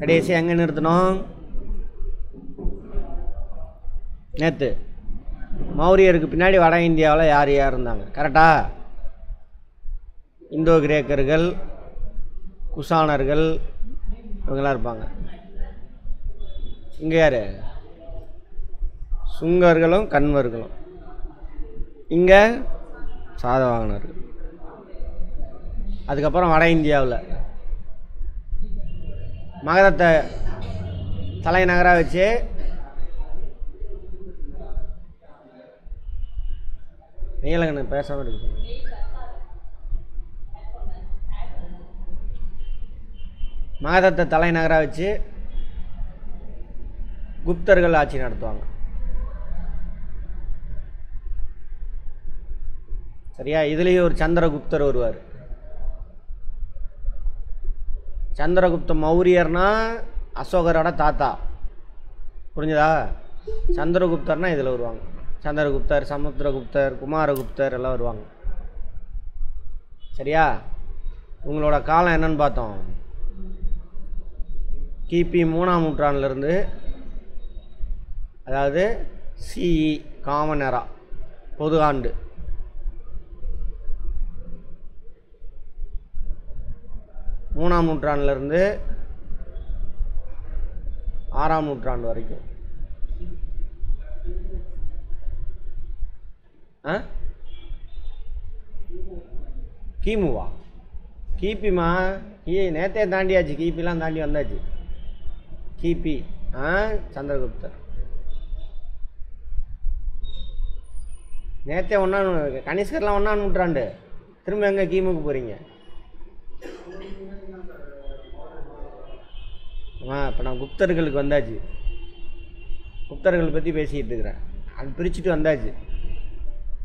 கடைசி எங்கே நிறுத்தணும்? நேற்று மௌரியருக்கு பின்னாடி வட இந்தியாவில் யார் யார் இருந்தாங்க? கரெக்டா? இந்தோ கிரேக்கர்கள், குஷானர்கள், இவங்களாம் இருப்பாங்க. இங்கே யார்? சுங்கர்களும் கன்வர்களும். இங்கே சாதவாகனர்கள். அதுக்கப்புறம் வட இந்தியாவில் மகதத்தை தலைநகராக வச்சு நீலகண்ணன் பேசாமல் இருக்கு. மகதத்தை தலைநகராக வச்சு குப்தர்கள் ஆட்சி நடத்துவாங்க. சரியா? இதுலேயே ஒரு சந்திரகுப்தர் வருவார். சந்திரகுப்த மௌரியர்னா அசோகரோட தாத்தா. புரிஞ்சுதா? சந்திரகுப்தர்னா இதில் வருவாங்க. சந்திரகுப்தர், சமுத்திரகுப்தர், குமாரகுப்தர் எல்லாம் வருவாங்க. சரியா? உங்களோட காலம் என்னன்னு பார்த்தோம். கிபி 3ஆம் நூற்றாண்டுலேருந்து, அதாவது சிஇ காமன் எரா, பொது ஆண்டு, மூணாம் நூற்றாண்டுலேருந்து 6ஆம் நூற்றாண்டு வரைக்கும். கிமுவா? கிபிமா? நேற்றே தாண்டியாச்சு. கிபிலாம் தாண்டி வந்தாச்சு. கிபி சந்திரகுப்தர் நேற்றே கனிஷ்கர்லாம் 1ஆம் நூற்றாண்டு. திரும்ப எங்கே கிமுக்கு போகிறீங்க? இப்போ நான் குப்தர்களுக்கு வந்தாச்சு. குப்தர்கள் பற்றி பேசிக்கிட்டு இருக்கிறேன். அது பிரிச்சுட்டு வந்தாச்சு.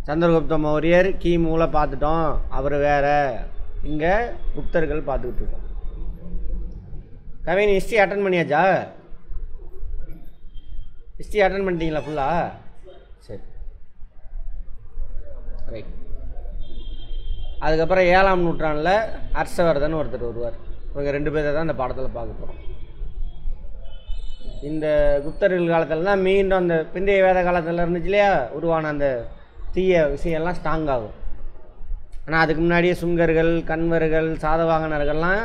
சந்திரகுப்த மௌரியர் கிமுவில் பார்த்துட்டோம், அவர் வேற. இங்கே குப்தர்கள் பார்த்துக்கிட்டு இருக்கோம். கவின் ஹிஸ்ட்ரி அட்டன் பண்ணியாச்சா? ஹிஸ்ட்ரி அட்டன் பண்ணிட்டீங்களா ஃபுல்லாக? சரி, ரைட். அதுக்கப்புறம் 7ஆம் நூற்றாண்டில் ஹர்ஷவர்தன் ஒருத்தர் வருவார். இவங்க 2 பேரை தான் இந்த பாடத்தில் பார்க்க போகிறோம். இந்த குப்தர்கள் காலத்தில் தான் மீண்டும் அந்த பிந்தைய வேத காலத்தில் இருந்துச்சு இல்லையா, உருவான அந்த தீய விஷயம்லாம் ஸ்ட்ராங் ஆகும். ஆனால் அதுக்கு முன்னாடியே சுங்கர்கள், கன்வர்கள், சாதவாகனர்கள்லாம்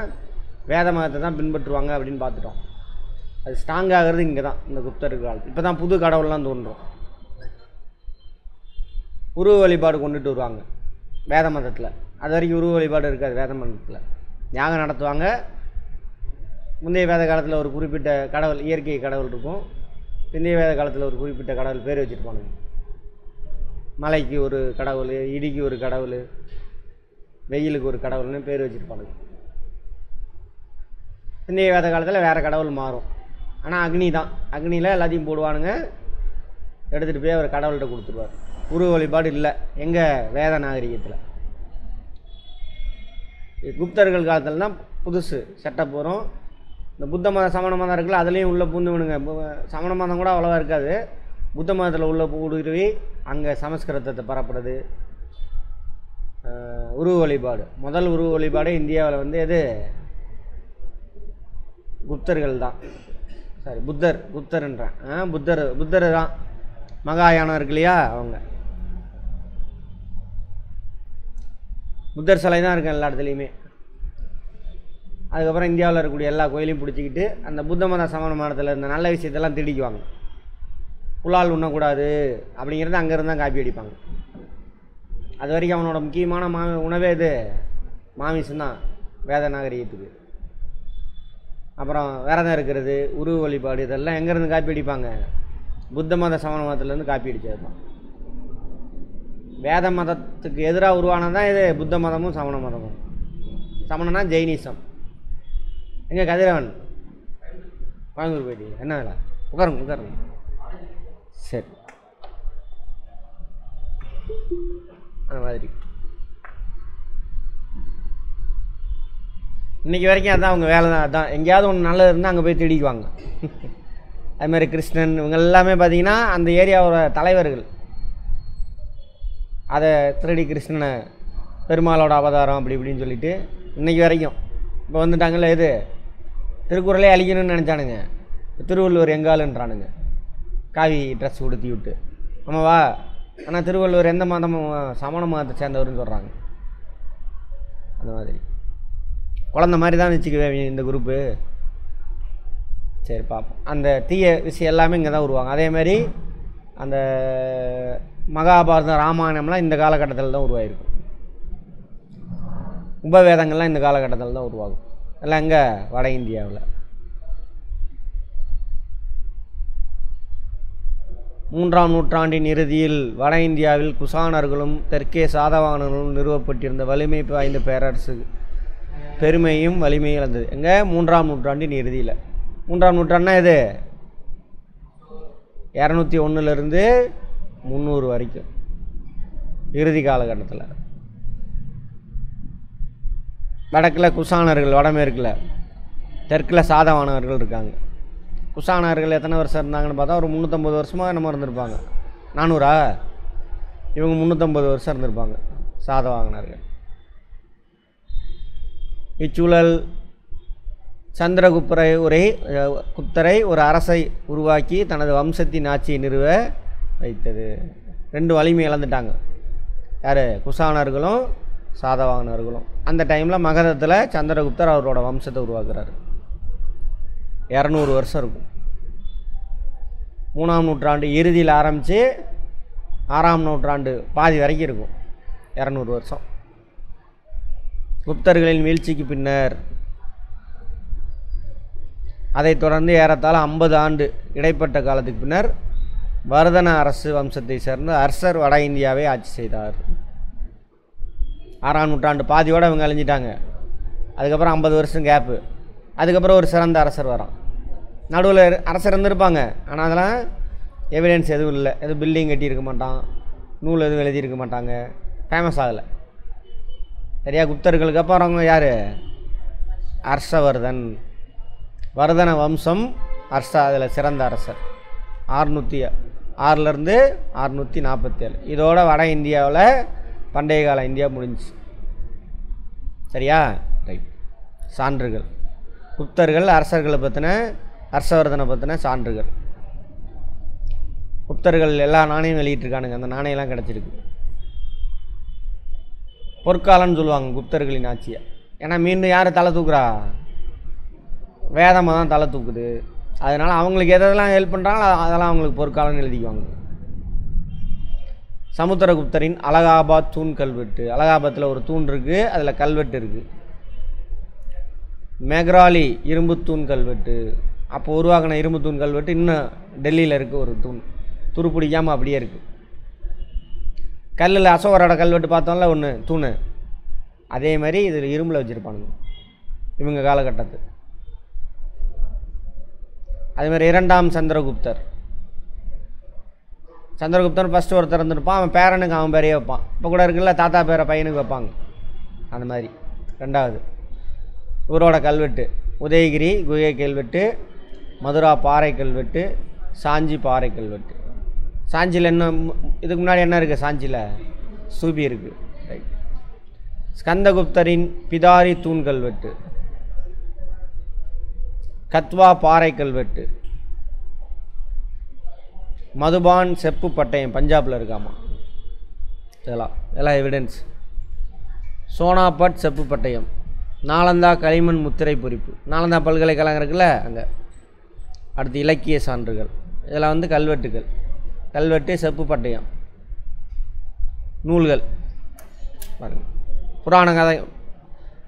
வேத மதத்தை தான் பின்பற்றுவாங்க அப்படின்னு பார்த்துட்டோம். அது ஸ்ட்ராங் ஆகிறது இங்கே தான், இந்த குப்தர்கள் காலத்தில். இப்போ தான் புது கடவுள்லாம் தோன்றும். உருவ வழிபாடு கொண்டுட்டு வருவாங்க வேத மதத்தில். அது வரைக்கும் உருவ வழிபாடு இருக்காது வேத மதத்தில். யாகம் நடத்துவாங்க. முந்தைய வேத காலத்தில் ஒரு குறிப்பிட்ட கடவுள், இயற்கை கடவுள் இருக்கும். பிந்தைய வேத காலத்தில் ஒரு குறிப்பிட்ட கடவுள் பேர் வச்சுருப்பானுங்க. மலைக்கு ஒரு கடவுள், இடிக்கு ஒரு கடவுள், வெயிலுக்கு ஒரு கடவுள்னு பேர் வச்சுருப்பானுங்க. பிந்தைய வேத காலத்தில் வேறு கடவுள் மாறும். ஆனால் அக்னி தான். அக்னியில் எல்லாத்தையும் போடுவானுங்க, எடுத்துகிட்டு போய் அவர் கடவுள்கிட்ட கொடுத்துருவார். உருவ வழிபாடு இல்லை எங்கள் வேத நாகரிகத்தில். குப்தர்கள் காலத்தில் தான் புதுசு செட்டப் வரும். இந்த புத்த மதம், சமண மதம் இருக்குல்ல, அதுலேயும் உள்ளே பூந்துவிடுங்க. சமண மதம் கூட அவ்வளோவா இருக்காது. புத்த மதத்தில் உள்ள ஊடுருவி அங்கே சமஸ்கிருதத்தை பரப்புறது. உருவ வழிபாடு, முதல் உருவ வழிபாடு இந்தியாவில் வந்து எது? குப்தர்கள் தான். சாரி, குப்தர்ன்றேன். புத்தர் தான். மகாயானம் இருக்கு இல்லையா, அவங்க புத்தர் சிலை தான் இருக்கு எல்லா இடத்துலையுமே. அதுக்கப்புறம் இந்தியாவில் இருக்கக்கூடிய எல்லா கோயிலையும் பிடிச்சிக்கிட்டு அந்த புத்த மத சமண மதத்தில் இருந்த நல்ல விஷயத்தெல்லாம் திடிக்குவாங்க. புலால் உண்ணக்கூடாது அப்படிங்கிறது அங்கேருந்து தான் காப்பி அடிப்பாங்க. அது வரைக்கும் அவனோட முக்கியமான உணவே இது மாமிசம்தான் வேத நாகரிகத்துக்கு. அப்புறம் விரதம் இருக்கிறது, உருவ வழிபாடு, இதெல்லாம் எங்கேருந்து காப்பி அடிப்பாங்க? புத்த மத சமண மதத்துலேருந்து காப்பி அடித்தது தான். வேத மதத்துக்கு எதிராக உருவானதான் இது புத்த மதமும் சமண மதமும். சமணனா ஜெயினிசம். எங்கே கதிரவன்? கோயம்புத்தூர் போயிட்டு என்ன வேலை? உட்காருங்க. சரி, அந்த மாதிரி இன்றைக்கி வரைக்கும் அதான் அவங்க வேலை தான். அதான் எங்கேயாவது ஒன்று நல்லது இருந்தால் அங்கே போய் தேடிக்குவாங்க. அதுமாதிரி கிருஷ்ணன் இவங்க எல்லாமே பார்த்திங்கன்னா அந்த ஏரியாவோட தலைவர்கள். அதை திருடி கிருஷ்ணனை பெருமாளோட அவதாரம் அப்படி இப்படின்னு சொல்லிட்டு இன்றைக்கி வரைக்கும் இப்போ வந்துட்டாங்கல்ல. இது திருக்குறளே அழிக்கணும்னு நினச்சானுங்க. திருவள்ளுவர் எங்காலுன்றானுங்க காவி ட்ரெஸ் உடுத்தி விட்டு. ஆமாவா? ஆனால் திருவள்ளுவர் எந்த மதமும் சமண மதத்தை சேர்ந்தவர்னு சொல்கிறாங்க. அந்த மாதிரி குழந்த மாதிரி தான் வச்சுக்குவேன் இந்த குரூப்பு. சரி பார்ப்போம். அந்த தீய விஷயம் எல்லாமே இங்கே தான் உருவாங்க. அதேமாதிரி அந்த மகாபாரதம் ராமாயணம்லாம் இந்த காலகட்டத்தில் தான் உருவாகிருக்கும். உபவேதங்கள்லாம் இந்த காலகட்டத்தில் தான் உருவாகும். எல்லாம் எங்கே? வட இந்தியாவில். 3ஆம் நூற்றாண்டின் இறுதியில் வட இந்தியாவில் குசானர்களும் தெற்கே சாதவாகனர்களும் நிறுவப்பட்டிருந்த வலிமை வாய்ந்த பேரரசு பெருமையும் வலிமையும் இழந்தது. எங்கே? 3ஆம் நூற்றாண்டின் இறுதியில். 3ஆம் நூற்றாண்டுனா இது 201 300 வரைக்கும் இறுதி காலகட்டத்தில். வடக்கில் குசானர்கள், வடமேற்கில், தெற்கில் சாதவானவர்கள் இருக்காங்க. குசானர்கள் எத்தனை வருஷம் இருந்தாங்கன்னு பார்த்தா ஒரு 350 வருஷமாக நம்ம இருந்திருப்பாங்க. 400 இவங்க 350 வருஷம் இருந்திருப்பாங்க சாதவாகனர்கள். இச்சூழல் குப்தரை ஒரு அரசை உருவாக்கி தனது வம்சத்தின் ஆட்சியை நிறுவ வைத்தது. 2 வலிமை இழந்துட்டாங்க. யார்? குசானர்களும் சாதவாகனர்களும். அந்த டைமில் மகதத்தில் சந்திரகுப்தர் அவரோட வம்சத்தை உருவாக்குறாரு. 200 வருஷம் இருக்கும். 3ஆம் நூற்றாண்டு இறுதியில் ஆரம்பித்து 6ஆம் நூற்றாண்டு பாதி வரைக்கும் இருக்கும். 200 வருஷம். குப்தர்களின் வீழ்ச்சிக்கு பின்னர் அதைத் தொடர்ந்து ஏறத்தாழ 50 ஆண்டு இடைப்பட்ட காலத்துக்கு பின்னர் வர்தன அரசு வம்சத்தை சேர்ந்த அர்சர் வட இந்தியாவை ஆட்சி செய்தார். 6ஆம் நூற்றாண்டு பாதியோடு அவங்க அழிஞ்சிட்டாங்க. அதுக்கப்புறம் 50 வருஷம் கேப்பு. அதுக்கப்புறம் ஒரு சிறந்த அரசர் வரான். நடுவில் அரசர் இருந்திருப்பாங்க, ஆனால் அதெல்லாம் எவிடன்ஸ் எதுவும் இல்லை. எதுவும் பில்டிங் கட்டியிருக்க மாட்டான், நூல் எதுவும் எழுதியிருக்க மாட்டாங்க, ஃபேமஸ் ஆகலை. சரியா? குப்தர்களுக்கு அப்புறம் அவங்க யார்? ஹர்ஷவர்தன். வர்தன வம்சம் ஹர்ஷா அதில் சிறந்த அரசர். 606 647. இதோட வட இந்தியாவில் பண்டைய கால இந்தியா முடிஞ்சிச்சு. சரியா? ரைட். சான்றுகள். குப்தர்கள் அரசர்களை பற்றின, ஹர்ஷவர்தனை பற்றின சான்றுகள். குப்தர்கள் எல்லா நாணயம் வெளியிட்டிருக்கானுங்க. அந்த நாணயம்லாம் கிடச்சிருக்கு. பொற்காலம்னு சொல்லுவாங்க குப்தர்களின் ஆட்சியை. ஏன்னா மீண்டும் யார் தலை தூக்குறா? வேதமாக தான் தலை தூக்குது. அதனால் அவங்களுக்கு எதெல்லாம் ஹெல்ப் பண்ணுறாங்களோ அதெல்லாம் அவங்களுக்கு பொற்காலம்னு எழுதிக்குவாங்க. சமுத்திரகுப்தரின் அலகாபாத் தூண் கல்வெட்டு. அலகாபாத்தில் ஒரு தூண் இருக்குது, அதில் கல்வெட்டு இருக்குது. மெக்ராலி இரும்பு தூண் கல்வெட்டு. அப்போ உருவாக்கின இரும்பு தூண் கல்வெட்டு இன்னும் டெல்லியில் இருக்குது. ஒரு தூண் துருப்பிடிக்காமல் அப்படியே இருக்குது. கல்லில் அசோகரோட கல்வெட்டு பார்த்தோம்ல ஒன்று தூண், அதே மாதிரி இதில் இரும்பில் வச்சுருப்பானுங்க இவங்க காலகட்டத்து. அதேமாதிரி 2ஆம் சந்திரகுப்தர். சந்திரகுப்தன் ஃபஸ்ட்டு ஒருத்தர் இருந்திருப்பான். அவன் பேரனுக்கு அவன் பேரையே வைப்பான். இப்போ கூட இருக்குல்ல, தாத்தா பேரை பையனுக்கு வைப்பாங்க. அந்த மாதிரி 2வது இவரோட கல்வெட்டு உதயகிரி குகை கல்வெட்டு, மதுரா பாறை கல்வெட்டு, சாஞ்சி பாறை கல்வெட்டு. சாஞ்சியில் என்ன இதுக்கு முன்னாடி என்ன இருக்குது? சாஞ்சியில் ஸ்தூபி இருக்குது. ரைட். ஸ்கந்தகுப்தரின் பிதாரி தூண் கல்வெட்டு, கத்வா பாறை கல்வெட்டு, மதுபான் செப்பு பட்டயம் பஞ்சாபில் இருக்காமா. இதெல்லாம் எவிடன்ஸ். சோனாபட் செப்பு பட்டயம், நாலந்தா களிமண் முத்திரை பொறிப்பு. நாலந்தா பல்கலைக்கழகம் இருக்குல்ல அங்கே. அடுத்து இலக்கிய சான்றுகள். இதெல்லாம் வந்து கல்வெட்டுகள். கல்வெட்டு, செப்பு பட்டயம், நூல்கள். புராண கதை,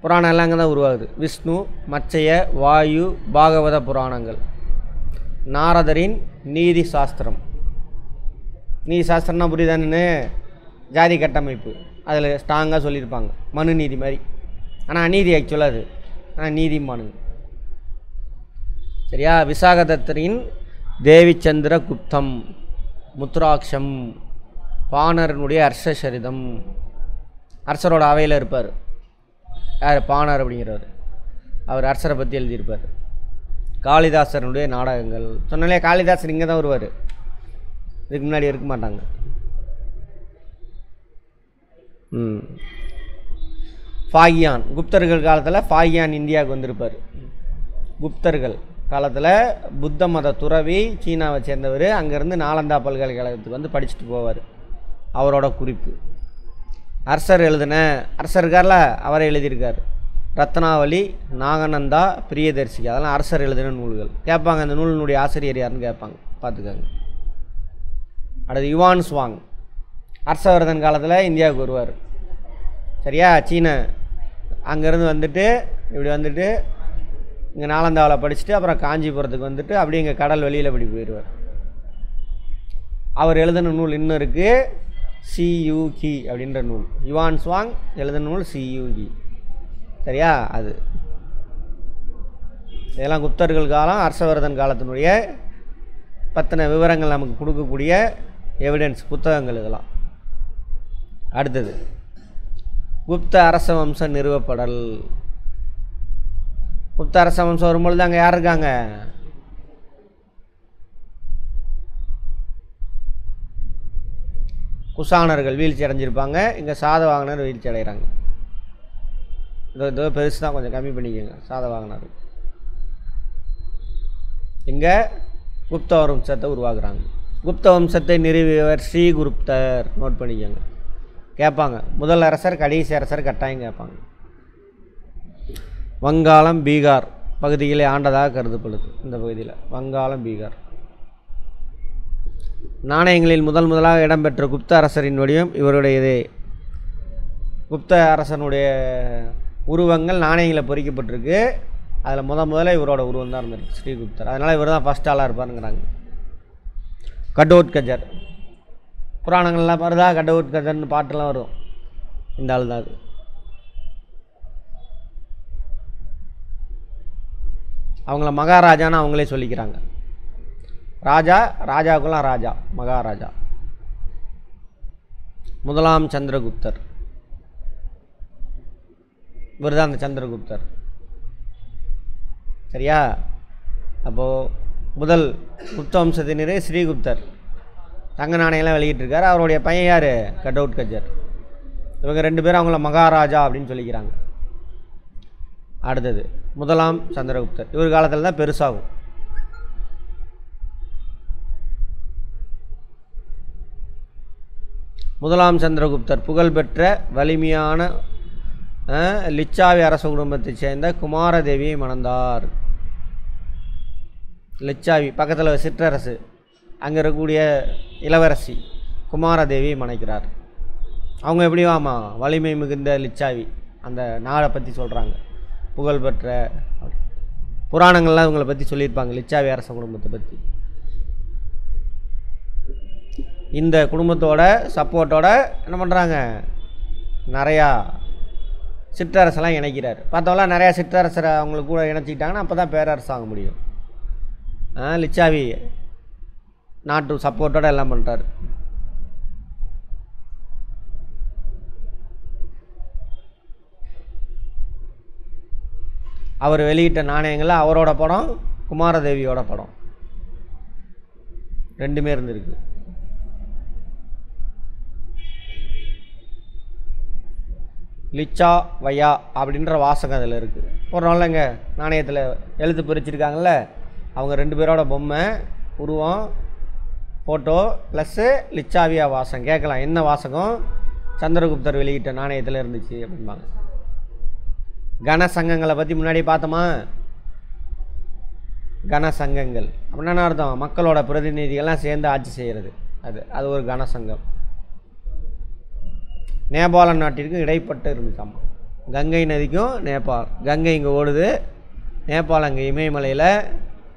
புராணம் எல்லாம் அங்கே தான் உருவாகுது. விஷ்ணு, மச்சைய, வாயு, பாகவத புராணங்கள். நாரதரின் நீதி சாஸ்திரம். நீதி சாஸ்திரம்னா புரியுதானு? ஜாதி கட்டமைப்பு அதில் ஸ்ட்ராங்காக சொல்லியிருப்பாங்க. மனு நீதி மாதிரி. ஆனால் அநீதி ஆக்சுவலாக அது. ஆனால் நீதிமானுங்க. சரியா? விசாகதத்தரின் தேவிச்சந்திர குப்தம், முத்ராட்சம், பாணரனுடைய ஹர்ஷசரிதம். அரசரோட அவையில் இருப்பார். யார்? பாணர் அப்படிங்கிறவர். அவர் அரசரை பற்றி எழுதியிருப்பார். காளிதாசனுடைய நாடகங்கள். சொன்னாலே காளிதாசன் இங்கே தான் வருவார், இதுக்கு முன்னாடி இருக்க மாட்டாங்க. ஃபாகியான். குப்தர்கள் காலத்தில் ஃபாகியான் இந்தியாவுக்கு வந்திருப்பார். குப்தர்கள் காலத்தில் புத்த மத துறவி, சீனாவை சேர்ந்தவர். அங்கேருந்து நாலந்தா பல்கலைக்கழகத்துக்கு வந்து படிச்சுட்டு போவார். அவரோட குறிப்பு. அரசர் இருக்கார்ல, அவரை எழுதியிருக்கார். ரத்னாவளி, நாகநந்தா, பிரியதர்சிகா, அதெல்லாம் அரசர் எழுதின நூல்கள். கேட்பாங்க அந்த நூலினுடைய ஆசிரியர் யாருன்னு கேட்பாங்க, பார்த்துக்காங்க. அடுத்து யுவான் சுவாங், ஹர்ஷவர்தன் காலத்தில் இந்தியாவுக்கு வருவார். சரியா? சீன அங்கேருந்து வந்துட்டு இப்படி வந்துட்டு இங்கே நாலந்தாவில் படிச்சுட்டு அப்புறம் காஞ்சிபுரத்துக்கு வந்துட்டு அப்படியே இங்கே கடல் வெளியில் இப்படி போயிடுவார். அவர் எழுதின நூல் இன்னும் இருக்குது, சியூகி அப்படின்ற நூல். யுவான் சுவாங் எழுதின நூல் சியூகி. சரியா? அது இதெல்லாம் குப்தர்கள் காலம், ஹர்ஷவர்தன் காலத்தினுடைய பற்றின விவரங்கள் நமக்கு கொடுக்கக்கூடிய எவிடன்ஸ் புத்தகங்கள் இதெல்லாம். அடுத்தது குப்த அரச வம்சம் நிறுவப்படல். குப்த அரச வம்சம் வரும்பொழுது அங்கே யார் இருக்காங்க? குஷானர்கள் வீழ்ச்சி அடைஞ்சிருப்பாங்க. இங்கே சாதவாகனர் வீழ்ச்சி அடைகிறாங்க. இதோ பெருசு தான், கொஞ்சம் கம்மி பண்ணிக்கோங்க. சாதவாகனர் இங்கே குப்த வம்சத்தை உருவாக்குறாங்க. குப்த வம்சத்தை நிறுவியவர் ஸ்ரீகுப்தர். நோட் பண்ணிக்கோங்க, கேட்பாங்க. முதல் அரசர், கடைசி அரசர் கட்டாயம் கேட்பாங்க. வங்காளம், பீகார் பகுதிகளை ஆண்டதாக கருதப்படுது. இந்த பகுதியில் வங்காளம், பீகார். நாணயங்களில் முதலாக இடம்பெற்ற குப்த அரசரின் வடிவம் இவருடையதே. குப்த அரசனுடைய உருவங்கள் நாணயங்களை பொறிக்கப்பட்டிருக்கு. அதில் முதல்ல இவரோட உருவம் தான் இருந்திருக்கு, ஸ்ரீகுப்தர். அதனால் இவர் தான் ஃபஸ்ட் ஆளாக இருப்பாருங்கிறாங்க. கடோத்கஜர் புராணங்கள்லாம் வருதா? கடோத்கஜர்னு பாட்டெல்லாம் வரும். இந்த ஆள் தான் அது. அவங்கள மகாராஜான்னு அவங்களே சொல்லிக்கிறாங்க. ராஜாவுக்கெல்லாம் ராஜா, மகாராஜா. முதலாம் சந்திரகுப்தர், இவர் தான் அந்த சந்திரகுப்தர். சரியா? அப்போது முதல் குப்த வம்சத்தினரே ஸ்ரீகுப்தர். தங்க நாணயம்லாம் வெளியிட்டிருக்கார். அவருடைய பையன் யார்? கடோத்கஜர். இவங்க ரெண்டு பேரும் அவங்கள மகாராஜா அப்படின்னு சொல்லிக்கிறாங்க. அடுத்தது முதலாம் சந்திரகுப்தர். இவர் காலத்தில் தான் பெருசாகும். முதலாம் சந்திரகுப்தர் புகழ்பெற்ற வலிமையான லிச்சாவி அரச குடும்பத்தைச் சேர்ந்த குமாரதேவியை மணந்தார். லிச்சாவி பக்கத்தில் சிற்றரசு, அங்கே இருக்கக்கூடிய இளவரசி குமாரதேவியை மணக்கிறார். அவங்க எப்படி வலிமை மிகுந்த லிச்சாவி, அந்த நாடை பற்றி சொல்கிறாங்க. புகழ்பெற்ற புராணங்கள்லாம் இவங்களை பற்றி சொல்லியிருப்பாங்க, லிச்சாவி அரச குடும்பத்தை பற்றி. இந்த குடும்பத்தோட சப்போர்ட்டோட என்ன பண்ணுறாங்க, நிறையா சிற்றரசெல்லாம் இணைக்கிறார். பார்த்தவங்களாம் நிறையா சிற்றரசரை அவங்களுக்கு கூட இணைச்சிக்கிட்டாங்கன்னா அப்போ தான் பேரரசு ஆக முடியும். லிச்சாவி நாட்டு சப்போர்ட்டோடு எல்லாம் பண்ணுறாரு. அவர் வெளியிட்ட நாணயங்களில் அவரோட படம், குமாரதேவியோட படம் ரெண்டுமே இருந்திருக்கு. லிச்சா வையா அப்படின்ற வாசகம் அதில் இருக்குது. ஒரு நாள்லங்க நாணயத்தில் எழுத்து பொறிச்சிருக்காங்கள்ல, அவங்க ரெண்டு பேரோட பொம்மை, உருவம், ஃபோட்டோ ப்ளஸ்ஸு லிச்சாவியா வாசகம். கேட்கலாம், என்ன வாசகம்? சந்திரகுப்தர் வெளியிட்ட நாணயத்தில் இருந்துச்சு அப்படிம்பாங்க. கனசங்கங்களை பற்றி முன்னாடி பார்த்தோமா? கனசங்கங்கள் அப்படின்னா அர்த்தம் மக்களோட பிரதிநிதிகள்லாம் சேர்ந்து ஆட்சி செய்கிறது. அது ஒரு கனசங்கம். நேபாள நாட்டிற்கும் இடைப்பட்டு இருந்துச்சாமா. கங்கை நதிக்கும் நேபாள், கங்கை இங்கே ஓடுது, நேபாள் அங்கே இமயமலையில்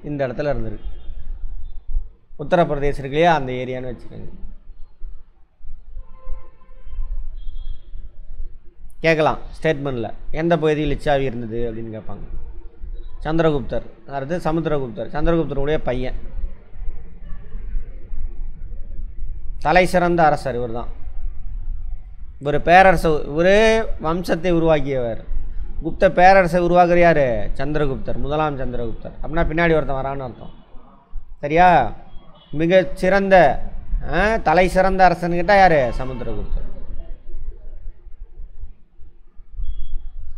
இந்த இடத்துல இருந்திருக்கு. உத்தரப்பிரதேச இருக்குலையா, அந்த ஏரியான்னு வச்சுக்கோங்க. கேட்கலாம் ஸ்டேட்மெண்ட்டில், எந்த பகுதியில் லிச்சாவி இருந்தது அப்படின்னு கேட்பாங்க. சந்திரகுப்தர், அடுத்து சமுத்திரகுப்தர், சந்திரகுப்தருடைய பையன், தலை சிறந்த அரசர் இவர் தான். இவர் பேரரசு, இவர் வம்சத்தை உருவாக்கியவர். குப்த பேரரசை உருவாக்குற யார்? சந்திரகுப்தர், முதலாம் சந்திரகுப்தர். அப்படின்னா பின்னாடி ஒருத்தன் வரான்னு அர்த்தம். சரியா? மிக சிறந்த தலை சிறந்த அரசன் கேட்டால் யார்? சமுத்திரகுப்தர்.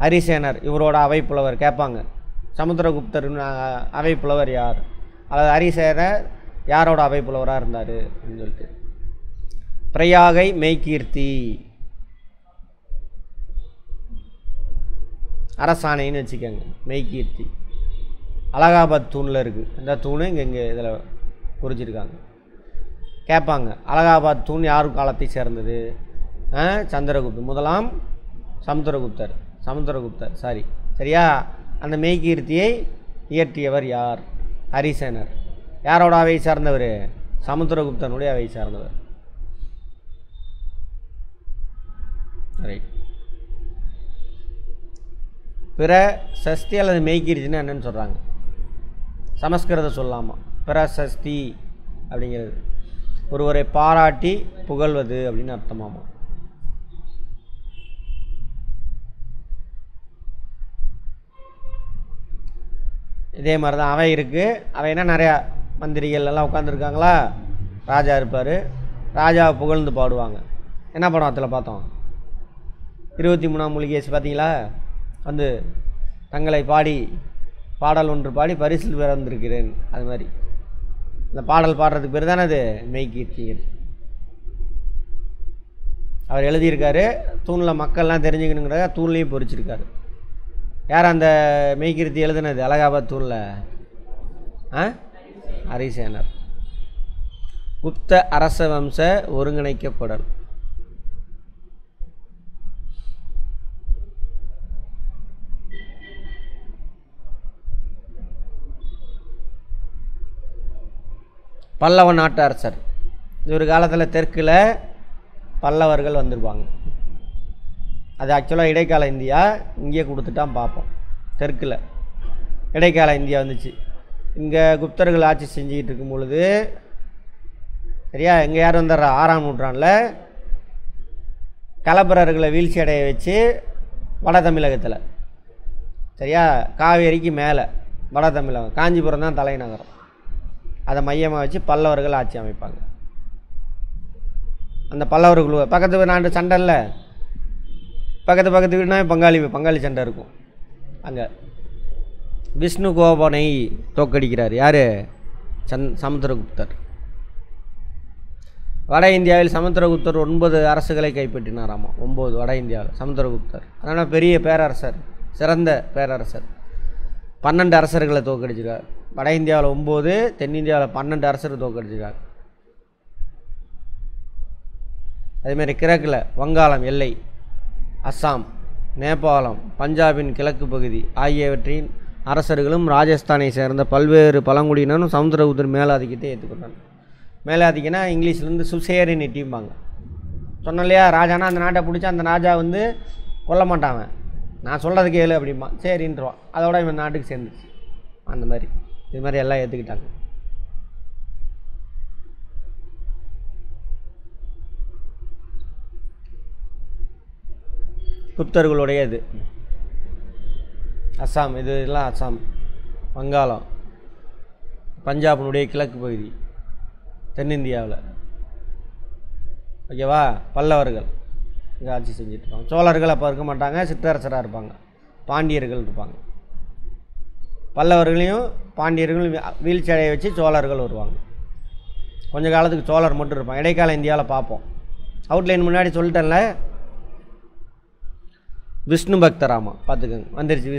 ஹரிசேனர் இவரோட அவைப்புலவர். கேட்பாங்க, சமுத்திரகுப்தர் அவை புலவர் யார், அல்லது ஹரிசேனர் யாரோட அவை புலவராக இருந்தார் அப்படின்னு சொல்லிட்டு. பிரயாகை மெய்கீர்த்தி அரசாணைன்னு வச்சுக்கோங்க. மெய்கீர்த்தி அலகாபாத் தூணில் இருக்குது. இந்த தூணு இங்கே இதில் குறிச்சிருக்காங்க. கேட்பாங்க, அலகாபாத் தூண் யார் காலத்தை சேர்ந்தது? சந்திரகுப்தர், முதலாம் சமுத்திரகுப்தர் சாரி, சரியா? அந்த மெய்கீர்த்தியை இயற்றியவர் யார்? ஹரிசேனர். யாரோட அவை சார்ந்தவர்? சமுத்திரகுப்தனுடைய அவை சார்ந்தவர். ரைட். பிற சஷ்டி அல்லது மெய்கீர்த்தின்னு என்னன்னு சொல்கிறாங்க? சமஸ்கிருதம் சொல்லாமா? பிரசஸ்தி அப்படிங்கிறது ஒருவரை பாராட்டி புகழ்வது அப்படின்னு அர்த்தமாமா. இதே மாதிரி தான் அவை இருக்குது. அவைனா நிறையா மந்திரிகள் எல்லாம் உட்காந்துருக்காங்களா, ராஜா இருப்பார், ராஜாவை புகழ்ந்து பாடுவாங்க. என்ன படம் அதில் பார்த்தோம்? 23ஆம் மூலிகேஸ் பார்த்தீங்களா? வந்து தங்களை பாடல் ஒன்று பாடி பரிசில் பிறந்திருக்கிறேன். அது மாதிரி இந்த பாடல் பாடுறதுக்கு பேர் தானே அது மெய்கீர்த்தி. அவர் எழுதியிருக்காரு. தூணில் மக்கள்லாம் தெரிஞ்சுக்கணுங்கிறத தூண்லேயும் பொறிச்சிருக்காரு. யார் அந்த மெய்கீர்த்தி எழுதுனது அலகாபாத் தூணில்? ஹரிசேனர். குப்த அரச வம்ச ஒருங்கிணைக்கப்படல். பல்லவ நாட்டு அரசர். இது ஒரு காலத்தில் தெற்கில் பல்லவர்கள் வந்திருப்பாங்க. அது ஆக்சுவலாக இடைக்கால இந்தியா. இங்கே கொடுத்துட்டான் பார்ப்போம். தெற்கில் இடைக்கால இந்தியா வந்துச்சு. இங்கே குப்தர்கள் ஆட்சி செஞ்சுக்கிட்டு இருக்கும் பொழுது, சரியா, இங்கே யார் வந்துடுறா? 6ஆம் நூற்றாண்டில் கலப்பரர்களை வீழ்ச்சி அடைய வச்சு வட தமிழகத்தில், சரியா, காவேரிக்கு மேலே வட தமிழகம், காஞ்சிபுரம் தான் தலைநகரம், அதை மையமாக வச்சு பல்லவர்கள் ஆட்சி அமைப்பாங்க. அந்த பல்லவர்கள் பக்கத்து நாட்டு சண்டை இல்லை, பக்கத்து வீடுனா பங்காளி சண்டை இருக்கும். அங்கே விஷ்ணு கோபனை தோக்கடிக்கிறார். யார்? சமுத்திரகுப்தர். வட இந்தியாவில் சமுத்திரகுப்தர் 9 அரசுகளை கைப்பற்றினாராமா. 9 வட இந்தியாவில் சமுத்திரகுப்தர். அதனால் பெரிய பேரரசர், சிறந்த பேரரசர். 12 அரசர்களை தோக்கடிச்சிருக்கார். வட இந்தியாவில் 9, தென்னிந்தியாவில் 12 அரசர் தோக்கடிச்சிருக்கார். அதேமாதிரி கிழக்கில் வங்காளம் எல்லை, அஸ்ஸாம், நேபாளம், பஞ்சாபின் கிழக்கு பகுதி ஆகியவற்றின் அரசர்களும் ராஜஸ்தானை சேர்ந்த பல்வேறு பழங்குடியினரும் சமுத்திரகுப்தர் மேலாதிக்கத்தை ஏற்றுக்கொண்டாங்க. மேலாதிக்கன்னா இங்கிலீஷ்லேருந்து சுசேரின்னு டீம்பாங்க. சொன்னோம் இல்லையா, ராஜானா அந்த நாட்டை பிடிச்சா அந்த ராஜா வந்து கொல்ல மாட்டாங்க, நான் சொல்கிறது கேளு அப்படிம்பா, சரின்றான். அதோட இவன் நாட்டுக்கு சேர்ந்துச்சு. அந்த மாதிரி இது மாதிரி எல்லாம் ஏற்றுக்கிட்டாங்க. குப்தர்களுடைய இது அஸ்ஸாம், இதெல்லாம் அஸ்ஸாம், வங்காளம், பஞ்சாபினுடைய கிழக்கு பகுதி, தென்னிந்தியாவில், ஓகேவா. பல்லவர்கள் இங்கே ஆட்சி செஞ்சுட்ருப்பாங்க. சோழர்கள் அப்போ இருக்க மாட்டாங்க, சிற்றரசராக இருப்பாங்க. பாண்டியர்கள் இருப்பாங்க. பல்லவர்களையும் பாண்டியர்களும் வீழ்ச்சி அடைய வச்சு சோழர்கள் வருவாங்க. கொஞ்ச காலத்துக்கு சோழர் மட்டும் இருப்பாங்க. இடைக்கால இந்தியாவில் பார்ப்போம். அவுட்லைன் முன்னாடி சொல்லிட்டேன்ல, விஷ்ணு பக்தராமா, பார்த்துக்கோங்க, வந்துருச்சு.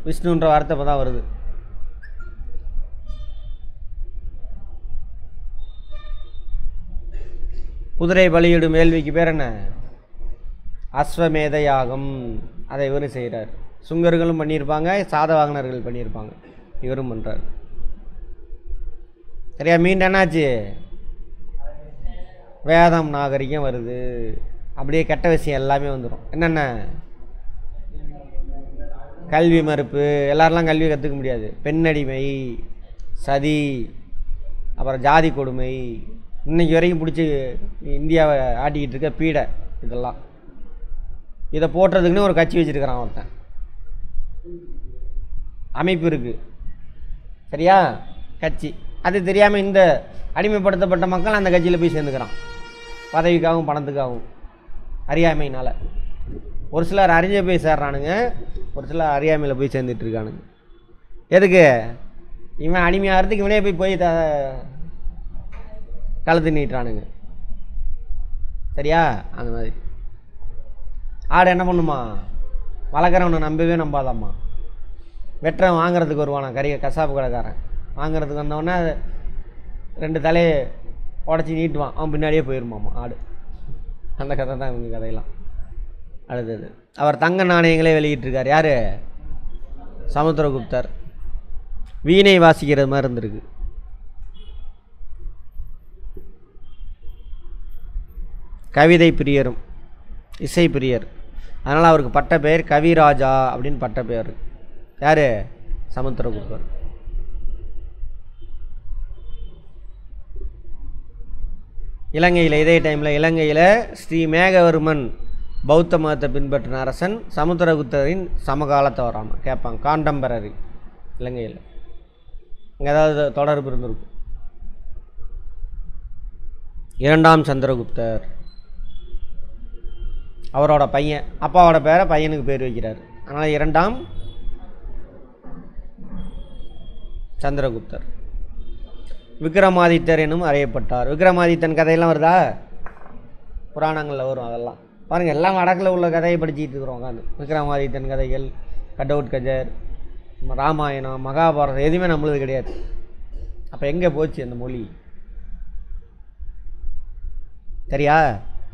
விஷ்ணுன்ற வார்த்தை இப்போ தான் வருது. குதிரை பலியிடும் வேள்விக்கு பேர் என்ன? அஸ்வமேத யாகம். அதை இவரும் செய்கிறார். சுங்கர்களும் பண்ணியிருப்பாங்க, சாதவாகனர்கள் பண்ணியிருப்பாங்க, இவரும் பண்ணுறார். சரியா? மீண்டும் என்னாச்சு? வேதம் நாகரிகம் வருது. அப்படியே கெட்ட விஷயம் எல்லாமே வந்துடும். என்னென்ன? கல்வி மறுப்பு, எல்லாரெல்லாம் கல்வி கற்றுக்க முடியாது, பெண்ணடிமை, சதி, அப்புறம் ஜாதி கொடுமை, இன்றைக்கி வரைக்கும் பிடிச்சி இந்தியாவை ஆட்டிக்கிட்டு இருக்க பீடை, இதெல்லாம் இதை போட்டுறதுக்குன்னு ஒரு கட்சி வச்சுருக்கிறான் ஒருத்தன், அமைப்பு இருக்குது, சரியா, கட்சி. அது தெரியாமல் இந்த அடிமைப்படுத்தப்பட்ட மக்கள் அந்த கட்சியில் போய் சேர்ந்துக்கிறான், பதவிக்காகவும் பணத்துக்காகவும், அறியாமையினால். ஒரு சிலர் அறிஞ்ச போய் சேர்றானுங்க, ஒரு சிலர் அறியாமையில் போய் சேர்ந்துட்டுருக்கானுங்க. எதுக்கு? இவன் அடிமையாகிறதுக்கு இவனே போய் கழுத்து நீட்டுறானுங்க. சரியா? அந்த மாதிரி ஆடு என்ன பண்ணுமா? வளர்க்குறவனை நம்பவே நம்பாதாம்மா. வெட்டுறவன் வாங்குறதுக்கு வருவானா, கசாப்பு கடைக்காரன் வாங்குறதுக்கு வந்தவொடனே 2 தலையை உடச்சி நீட்டுவான், அவன் பின்னாடியே போயிடுமாம்மா ஆடு. அந்த கதை தான் இவங்க கதையெல்லாம். அடுத்தது, அவர் தங்க நாணயங்களே வெளியிட்டிருக்கார். யார்? சமுத்திரகுப்தர். வீணை வாசிக்கிறது மாதிரி இருந்திருக்கு. கவிதை பிரியரும் இசை பிரியர். அதனால் அவருக்கு பட்ட பெயர் கவிராஜா அப்படின்னு பட்ட பெயர். யார்? சமுத்திரகுப்தர். இலங்கையில் இதே டைமில் இலங்கையில் ஸ்ரீ மேகவர்மன் பௌத்த மதத்தை பின்பற்றின அரசன் சமுத்திரகுப்தரின் சமகாலத்தை வராமல் கேட்பாங்க. காண்டம்பரரி இலங்கையில் இங்கே ஏதாவது தொடர்பு இருந்திருக்கும். 2ஆம் சந்திரகுப்தர் அவரோட பையன், அப்பாவோட பேரை பையனுக்கு பேர் வைக்கிறார். அதனால் 2ஆம் சந்திரகுப்தர். விக்ரமாதித்தர் எனும் அறியப்பட்டார். விக்ரமாதித்தன் கதையெல்லாம் வருதா? புராணங்களில் வரும். அதெல்லாம் பாருங்கள், எல்லாம் வடக்கில் உள்ள கதையை படிச்சுட்டு இருக்கிறோம் உட்காந்து. விக்ரமாதித்தன் கதைகள், கடவுட் கஜர், ராமாயணம், மகாபாரதம் எதுவுமே நம்மளுது கிடையாது. அப்போ எங்கே போச்சு அந்த மொழி? சரியா?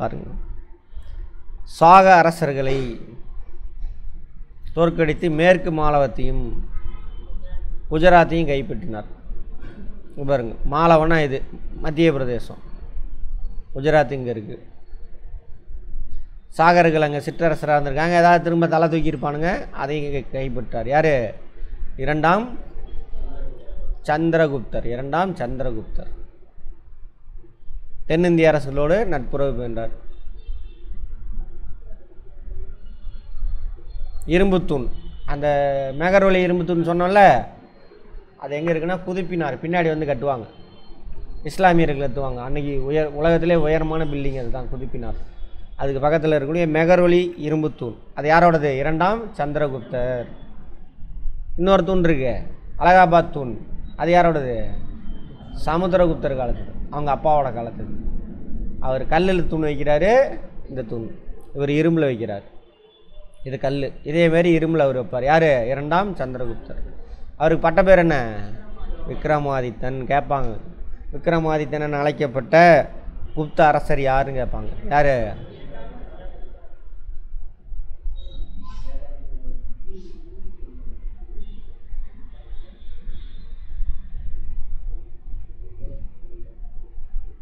பாருங்கள், சாக அரசர்களை தோற்கடித்து மேற்கு மாலவத்தையும் குஜராத்தையும் கைப்பற்றினார். பாருங்க, மாலவனா இது மத்திய பிரதேசம், குஜராத் இங்கே இருக்குது. சாகர்கள் அங்கே சிற்றரசராக இருந்திருக்காங்க. ஏதாவது திரும்ப தலை தூக்கியிருப்பானுங்க, அதையும் கைப்பற்றார். யார்? 2ஆம் சந்திரகுப்தர். 2ஆம் சந்திரகுப்தர் தென்னிந்திய அரசுகளோடு நட்புறவு வேண்டார். இரும்புத்தூண், அந்த மெகர்வழி இரும்புத்தூண் சொன்னோம்ல, அது எங்கே இருக்குன்னா புதுப்பினார். பின்னாடி வந்து கட்டுவாங்க, இஸ்லாமியர்கள் கட்டுவாங்க. அன்றைக்கி உலகத்திலே உயரமான பில்டிங் அதுதான் புதுப்பினார். அதுக்கு பக்கத்தில் இருக்கக்கூடிய மெகர்வழி இரும்புத்தூண், அது யாரோடது? 2ஆம் சந்திரகுப்தர். இன்னொரு தூண் இருக்கு, அலகாபாத் தூண், அது யாரோடது? சமுத்திரகுப்தர் காலத்துக்கு, அவங்க அப்பாவோட காலத்துக்கு. அவர் கல்லில் தூண் வைக்கிறாரு, இந்த தூண் இவர் இரும்பில் வைக்கிறார். இது கல், இதேமாரி இரும்பில் அவர் வைப்பார். யார்? 2ஆம் சந்திரகுப்தர். அவருக்கு பட்ட பேர் என்ன? விக்ரமாதித்தன். கேட்பாங்க, விக்ரமாதித்தன் அழைக்கப்பட்ட குப்த அரசர் யாருன்னு கேட்பாங்க. யார்?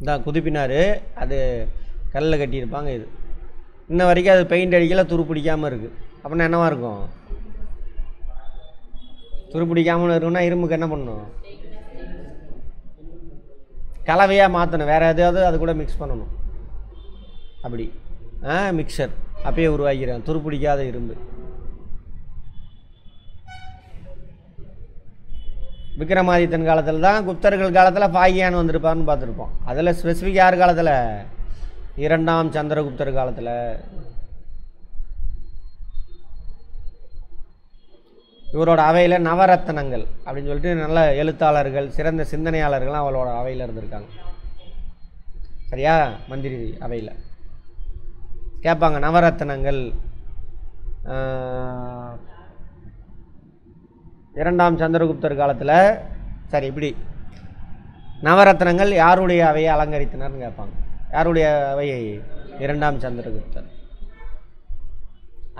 இதான் குதிப்பினார், அது கல்லில் கட்டியிருப்பாங்க. இது இன்ன வரைக்கும் அது பெயிண்ட் அடிக்கல, துரு பிடிக்காமல் இருக்குது. அப்படின்னா என்னவா இருக்கும்? துரு பிடிக்காமல் இருக்குன்னா இரும்புக்கு என்ன பண்ணணும்? கலவையாக மாற்றணும், வேறு எதாவது அது கூட மிக்ஸ் பண்ணணும். அப்படி மிக்சர் அப்பயே உருவாக்கிறேன், துரு பிடிக்காத இரும்பு. விக்ரமாதித்தன் காலத்தில் தான், குப்தர்கள் காலத்தில் பாகியான் வந்திருப்பான்னு பார்த்துருப்போம். அதில் ஸ்பெசிஃபிக் யார் காலத்தில்? 2ஆம் சந்திரகுப்தர் காலத்தில். இவரோட அவையில் நவரத்தனங்கள் அப்படின்னு சொல்லிட்டு நல்ல எழுத்தாளர்கள், சிறந்த சிந்தனையாளர்கள்லாம் அவளோட அவையில் இருந்திருக்காங்க. சரியா? மந்திரி அவையில் கேட்பாங்க நவரத்தனங்கள். 2ஆம் சந்திரகுப்தர் காலத்தில் சரி, இப்படி நவரத்னங்கள் யாருடைய அவையை அலங்கரித்தனர்னு கேட்பாங்க. யாருடைய அவையை? 2ஆம் சந்திரகுப்தர்.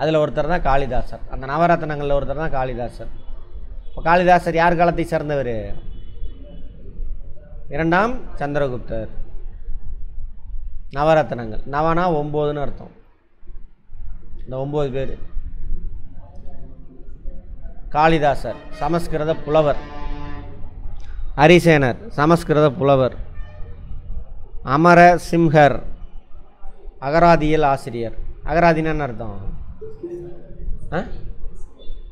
அதில் ஒருத்தர் தான் காளிதாசர். அந்த நவரத்னங்களில் ஒருத்தர் தான் காளிதாசர். இப்போ காளிதாசர் யார் காலத்தை சேர்ந்தவர்? 2ஆம் சந்திரகுப்தர். நவரத்னங்கள், நவனா 9ன்னு அர்த்தம். இந்த 9 பேர். காளிதாசர் சமஸ்கிருத புலவர், ஹரிசேனர் சமஸ்கிருத புலவர், அமர சிம்ஹர் அகராதியல் ஆசிரியர். அகராதின்னு அர்த்தம்?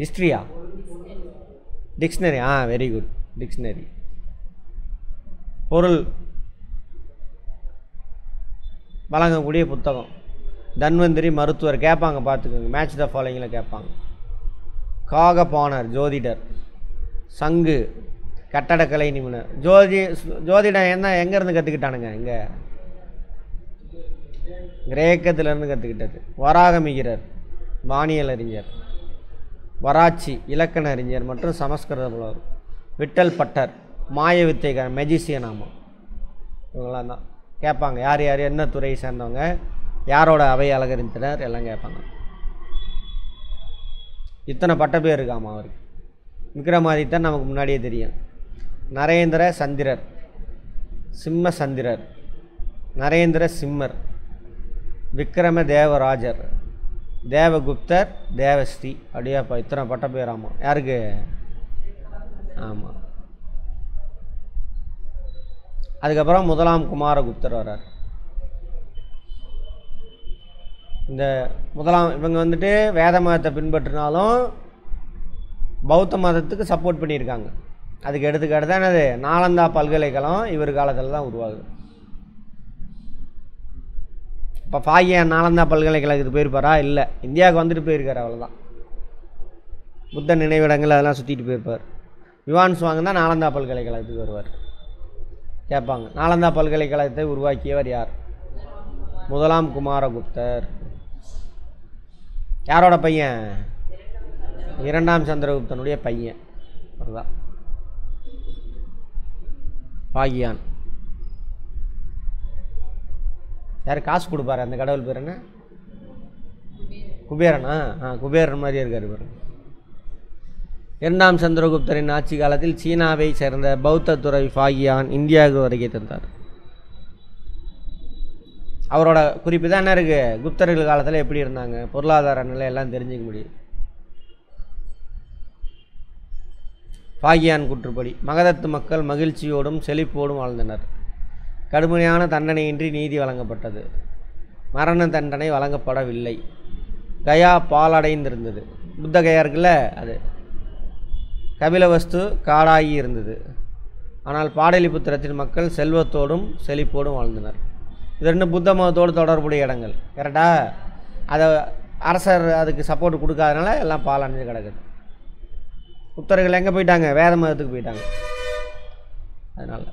ஹிஸ்ட்ரியா? டிக்ஷனரி. Very good, dictionary. பொருள் வழங்கக்கூடிய புத்தகம். தன்வந்திரி மருத்துவர் கேட்பாங்க, பார்த்துக்கோங்க. மேட்ச் த ஃபாலோயிங்கில் கேட்பாங்க. காகபாணர் ஜோதிடர், சங்கு கட்டடக்கலை நிபுணர். ஜோதிடம் எங்கேருந்து கற்றுக்கிட்டானுங்க? இங்கே கிரேக்கத்திலேருந்து கற்றுக்கிட்டது. வராகமிகிரர் வானியல் அறிஞர். வராச்சி இலக்கண அறிஞர் மற்றும் சமஸ்கிருத புலவர். விட்டல் பட்டர் மாய வித்தைக்காரன், மெஜிசியன். ஆமாம், இவங்களாம் தான் கேட்பாங்க. யார் யார் என்ன துறையை சேர்ந்தவங்க, யாரோட அவை அலங்கரித்தனர் எல்லாம் கேட்பாங்க. இத்தனை பட்ட பேர் இருக்காமா அவருக்கு. விக்ரமாதித்தன் நமக்கு முன்னாடியே தெரியும். நரேந்திர சந்திரர், சிம்ம சந்திரர், நரேந்திர சிம்மர், விக்ரம தேவராஜர், தேவகுப்தர், தேவஸ்ரீ. அப்படியாப்பா இத்தனை பட்ட பேர். ஆமாம், யாருக்கு? ஆமாம். அதுக்கப்புறம் முதலாம் குமாரகுப்தர் வர்றார். இந்த இவங்க வந்துட்டு வேத மதத்தை பின்பற்றினாலும் பௌத்த மதத்துக்கு சப்போர்ட் பண்ணியிருக்காங்க. அதுக்கு எடுத்துக்காட்டு தான் என்னது, நாலந்தா பல்கலைக்கழகம் இவர் காலத்தில் தான் உருவாகுது. இப்போ ஃபாகியான் நாலந்தா பல்கலைக்கழகத்துக்கு போயிருப்பாரா? இல்லை, இந்தியாவுக்கு வந்துட்டு போயிருக்கார், அவ்வளோதான். புத்த நினைவிடங்கள் அதெல்லாம் சுற்றிட்டு போயிருப்பார். யுவான் சுவாங் தான் நாலந்தா பல்கலைக்கழகத்துக்கு வருவார். கேட்பாங்க, நாலந்தா பல்கலைக்கழகத்தை உருவாக்கியவர் யார்? முதலாம் குமாரகுப்தர். யாரோட பையன்? இரண்டாம் சந்திரகுப்தனுடைய பையன். அதுதான் பாகியான். யார் காசு கொடுப்பாரு? அந்த கடவுள் பேர் என்ன? குபேரனா? குபேரன் மாதிரியே இருக்காரு பாருங்க. இரண்டாம் சந்திரகுப்தரின் ஆட்சி காலத்தில் சீனாவை சேர்ந்த பௌத்த துறை ஃபாகியான் இந்தியாவுக்கு வருகை தந்தார். அவரோட குறிப்பு தான் என்ன இருக்குது, குப்தர்கள் காலத்தில் எப்படி இருந்தாங்க, பொருளாதார நிலை எல்லாம் தெரிஞ்சுக்க முடியும். ஃபாகியான் கூற்றுப்படி மகதத்து மக்கள் மகிழ்ச்சியோடும் செழிப்போடும் வாழ்ந்தனர். கடுமையான தண்டனையின்றி நீதி வழங்கப்பட்டது. மரண தண்டனை வழங்கப்படவில்லை. கயா பாலடைந்திருந்தது. புத்த கயா இருக்குல்ல, அது கபிலவஸ்து காடாகி இருந்தது. ஆனால் பாடலிபுத்திரத்தின் மக்கள் செல்வத்தோடும் செழிப்போடும் வாழ்ந்தனர். இது ரெண்டும் புத்த மதத்தோடு தொடர்புடைய இடங்கள். கரெக்டா? அதை அரசர் அதுக்கு சப்போர்ட் கொடுக்காதனால எல்லாம் பாலடைஞ்சு கிடக்குது. புத்தர்கள் எங்கே போயிட்டாங்க? வேத மதத்துக்கு போயிட்டாங்க. அதனால்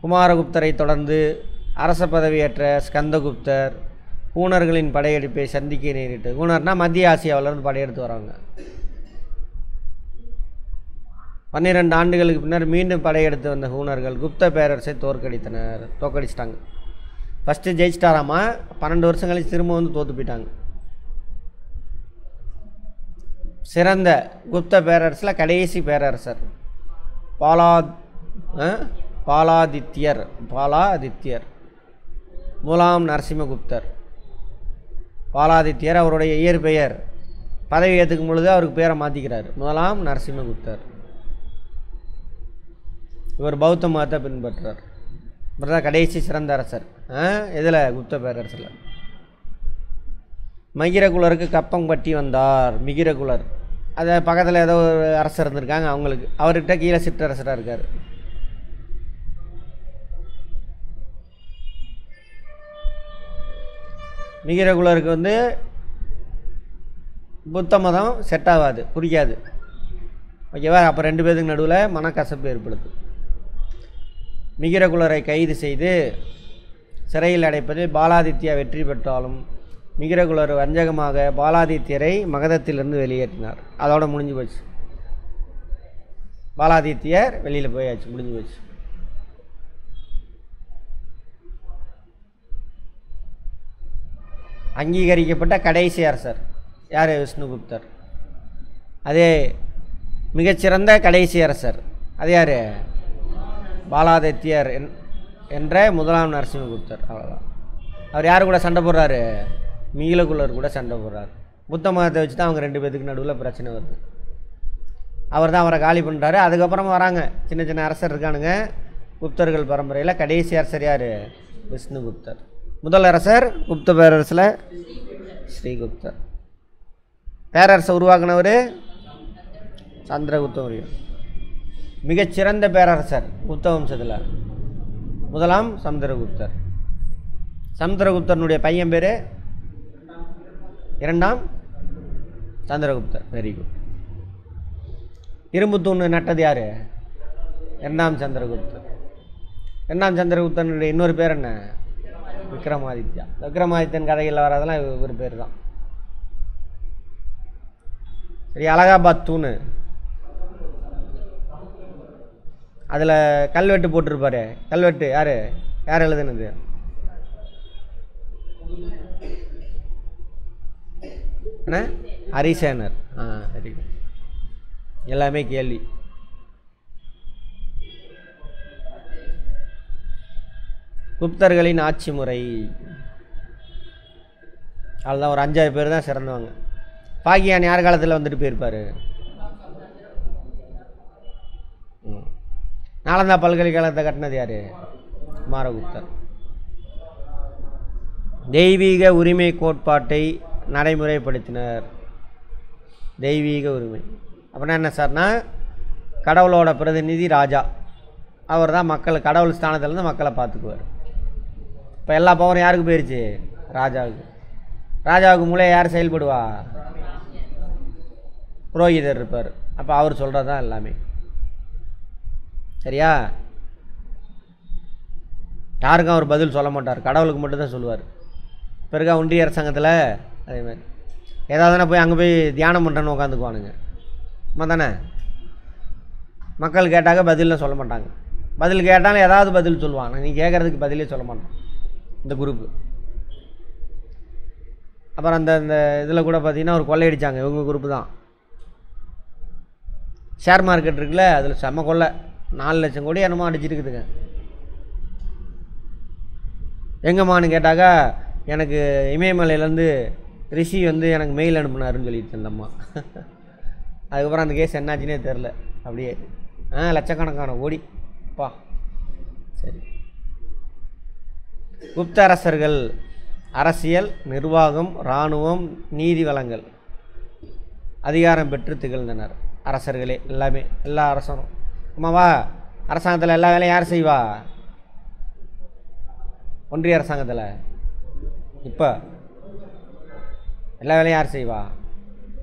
குமாரகுப்தரை தொடர்ந்து அரச பதவியேற்ற ஸ்கந்தகுப்தர் ஹூணர்களின் படையெடுப்பை சந்திக்க நேரிட்டு. ஹூணர்னால் மத்திய ஆசியாவிலேருந்து படையெடுத்து வராங்க. 12 ஆண்டுகளுக்கு பின்னர் மீண்டும் படையெடுத்து வந்த ஹூணர்கள் குப்த பேரரசை தோற்கடிச்சிட்டாங்க. ஃபஸ்ட்டு ஜெயிச்சிட்டாராமா, 12 வருஷம் கழிச்சு திரும்ப வந்து தோற்று போயிட்டாங்க. சிறந்த குப்த பேரரசில் கடைசி பேரரசர் பாலாதித்யர் மூலாம் நரசிம்மகுப்தர். பாலாதித்யர் அவருடைய இயற்பெயர். பதவி ஏற்றுக்கும் பொழுது அவருக்கு பேரை மாற்றிக்கிறார், முதலாம் நரசிம்மகுப்தர். இவர் பௌத்த மதத்தை பின்பற்றார். இவர் தான் கடைசி சிறந்த அரசர். இதில் குப்த பேரரசில் மகிரகுலருக்கு கப்பம் பட்டி வந்தார். மிகிரகுலர் அதை பக்கத்தில் ஏதோ ஒரு அரசர் இருந்திருக்காங்க, அவங்களுக்கு அவர்கிட்ட கீழே சிற்றரசராக இருக்கார். மிகிரகுலருக்கு வந்து புத்த மதம் செட் ஆகாது, பிடிக்காது. ஓகேவா? அப்போ 2 பேருக்கு நடுவில் மனக்கசப்பு ஏற்படுது. மிகிரகுலரை கைது செய்து சிறையில் அடைப்பதில் பாலாதித்யா வெற்றி பெற்றாலும் மிகிரகுலர் வஞ்சகமாக பாலாதித்யரை மகதத்திலிருந்து வெளியேற்றினார். அதோட முடிஞ்சு போச்சு. பாலாதித்யர் வெளியில் போயாச்சு, முடிஞ்சு போச்சு. அங்கீகரிக்கப்பட்ட கடைசி அரசர் யார்? விஷ்ணுகுப்தர். அதே மிகச்சிறந்த கடைசி அரசர் அது யார்? பாலாதித்யர் என்ற முதலாம் நரசிம்மகுப்தர். அவ்வளோதான். அவர் யார் கூட சண்டை போடுறாரு? மிகிரகுலர் கூட சண்டை போடுறாரு. புத்த மதத்தை வச்சு தான் அவங்க 2 பேத்துக்கு நடுவில் பிரச்சனை வருது. அவர் தான் அவரை காலி பண்ணுறாரு. அதுக்கப்புறமா வராங்க சின்ன சின்ன அரசர் இருக்கானுங்க குப்தர்கள் பரம்பரையில். கடைசி அரசர் யார்? விஷ்ணுகுப்தர். முதல் அரசர் குப்த பேரரசில் ஸ்ரீகுப்தர். பேரரசை உருவாக்குனவர் சந்திரகுப்த மௌரியர். மிகச்சிறந்த பேரரசர் குப்த வம்சத்தில் முதலாம் சந்திரகுப்தர். சந்திரகுப்தனுடைய பையன் பேர் இரண்டாம் சந்திரகுப்தர். Very good. இரும்பு தூண் நட்டது யார்? இரண்டாம் சந்திரகுப்தர். இரண்டாம் சந்திரகுப்தனுடைய இன்னொரு பேர் என்ன? விக்ரமாதித்யா. விக்ரமாதித்யன் கதைகளில் வராதெல்லாம் இவர் பேர் தான். சரி, அலகாபாத் தூண், அதில் கல்வெட்டு போட்டிருப்பாரு. கல்வெட்டு யார் யார் எழுதுனது? என்ன? ஹரிசேனர். Very good. எல்லாமே கேள்வி. குப்தர்களின் ஆட்சி முறை, அதுதான் ஒரு 5-6 பேர் தான் சிறந்தவங்க. பாகியான் யார் காலத்தில் வந்துட்டு போயிருப்பார்? நாலந்தா பல்கலைக்கழகத்தை கட்டினது யார்? குமாரகுப்தர். தெய்வீக உரிமை கோட்பாட்டை நடைமுறைப்படுத்தினர். தெய்வீக உரிமை அப்படின்னா என்ன சார்னா, கடவுளோட பிரதிநிதி ராஜா. அவர் தான் மக்கள், கடவுள் ஸ்தானத்துலேருந்து மக்களை பார்த்துக்குவார். இப்போ எல்லா பவரும் யாருக்கு போயிடுச்சு? ராஜாவுக்கு. ராஜாவுக்கு மூளை யார் செயல்படுவா? புரோகிதர் இருப்பார். அப்போ அவர் சொல்கிறது தான் எல்லாமே. சரியா? யாருக்கும் அவர் பதில் சொல்ல மாட்டார், கடவுளுக்கு மட்டும்தான் சொல்லுவார். இப்போ இருக்கா ஒன்றிய அரசாங்கத்தில் அதே மாதிரி ஏதாவதுனா போய் அங்கே போய் தியானம் பண்ணுறேன்னு உட்காந்துக்குவானுங்க. ஆமாம் தானே? மக்கள் கேட்டாக்க பதிலாம் சொல்ல மாட்டாங்க. பதில் கேட்டாலும் ஏதாவது பதில் சொல்லுவாங்க, நீ கேட்குறதுக்கு பதிலே சொல்ல மாட்டான் இந்த குரூப்பு. அப்புறம் அந்த இந்த இதில் கூட பார்த்தீங்கன்னா ஒரு கொள்ளையடிச்சாங்க, இவங்க குரூப்பு தான். ஷேர் மார்க்கெட் இருக்குல்ல, அதில் செம்ம கொள்ளை, 4 லட்சம் கோடி என்னமோ அடிச்சிருக்குதுங்க. எங்கம்மான்னு கேட்டாக்கா, எனக்கு இமயமலையிலேருந்து ரிஷி வந்து எனக்கு மெயில் அனுப்புனாருன்னு சொல்லிட்டு இருந்தம்மா. அதுக்கப்புறம் அந்த கேஸ் என்னாச்சுன்னே தெரில. அப்படியே லட்சக்கணக்கான கோடி பா. சரி, குப்த அரசர்கள் அரசியல், நிர்வாகம், இராணுவம், நீதி வழங்கல் அதிகாரம் பெற்று திகழ்ந்தனர். அரசர்களே எல்லாமே, எல்லா அரசரும். ஆமாவா? அரசாங்கத்தில் எல்லா வேலையும் யார் செய்வா? ஒன்றிய அரசாங்கத்தில் இப்போ எல்லா வேலையும் யார் செய்வா?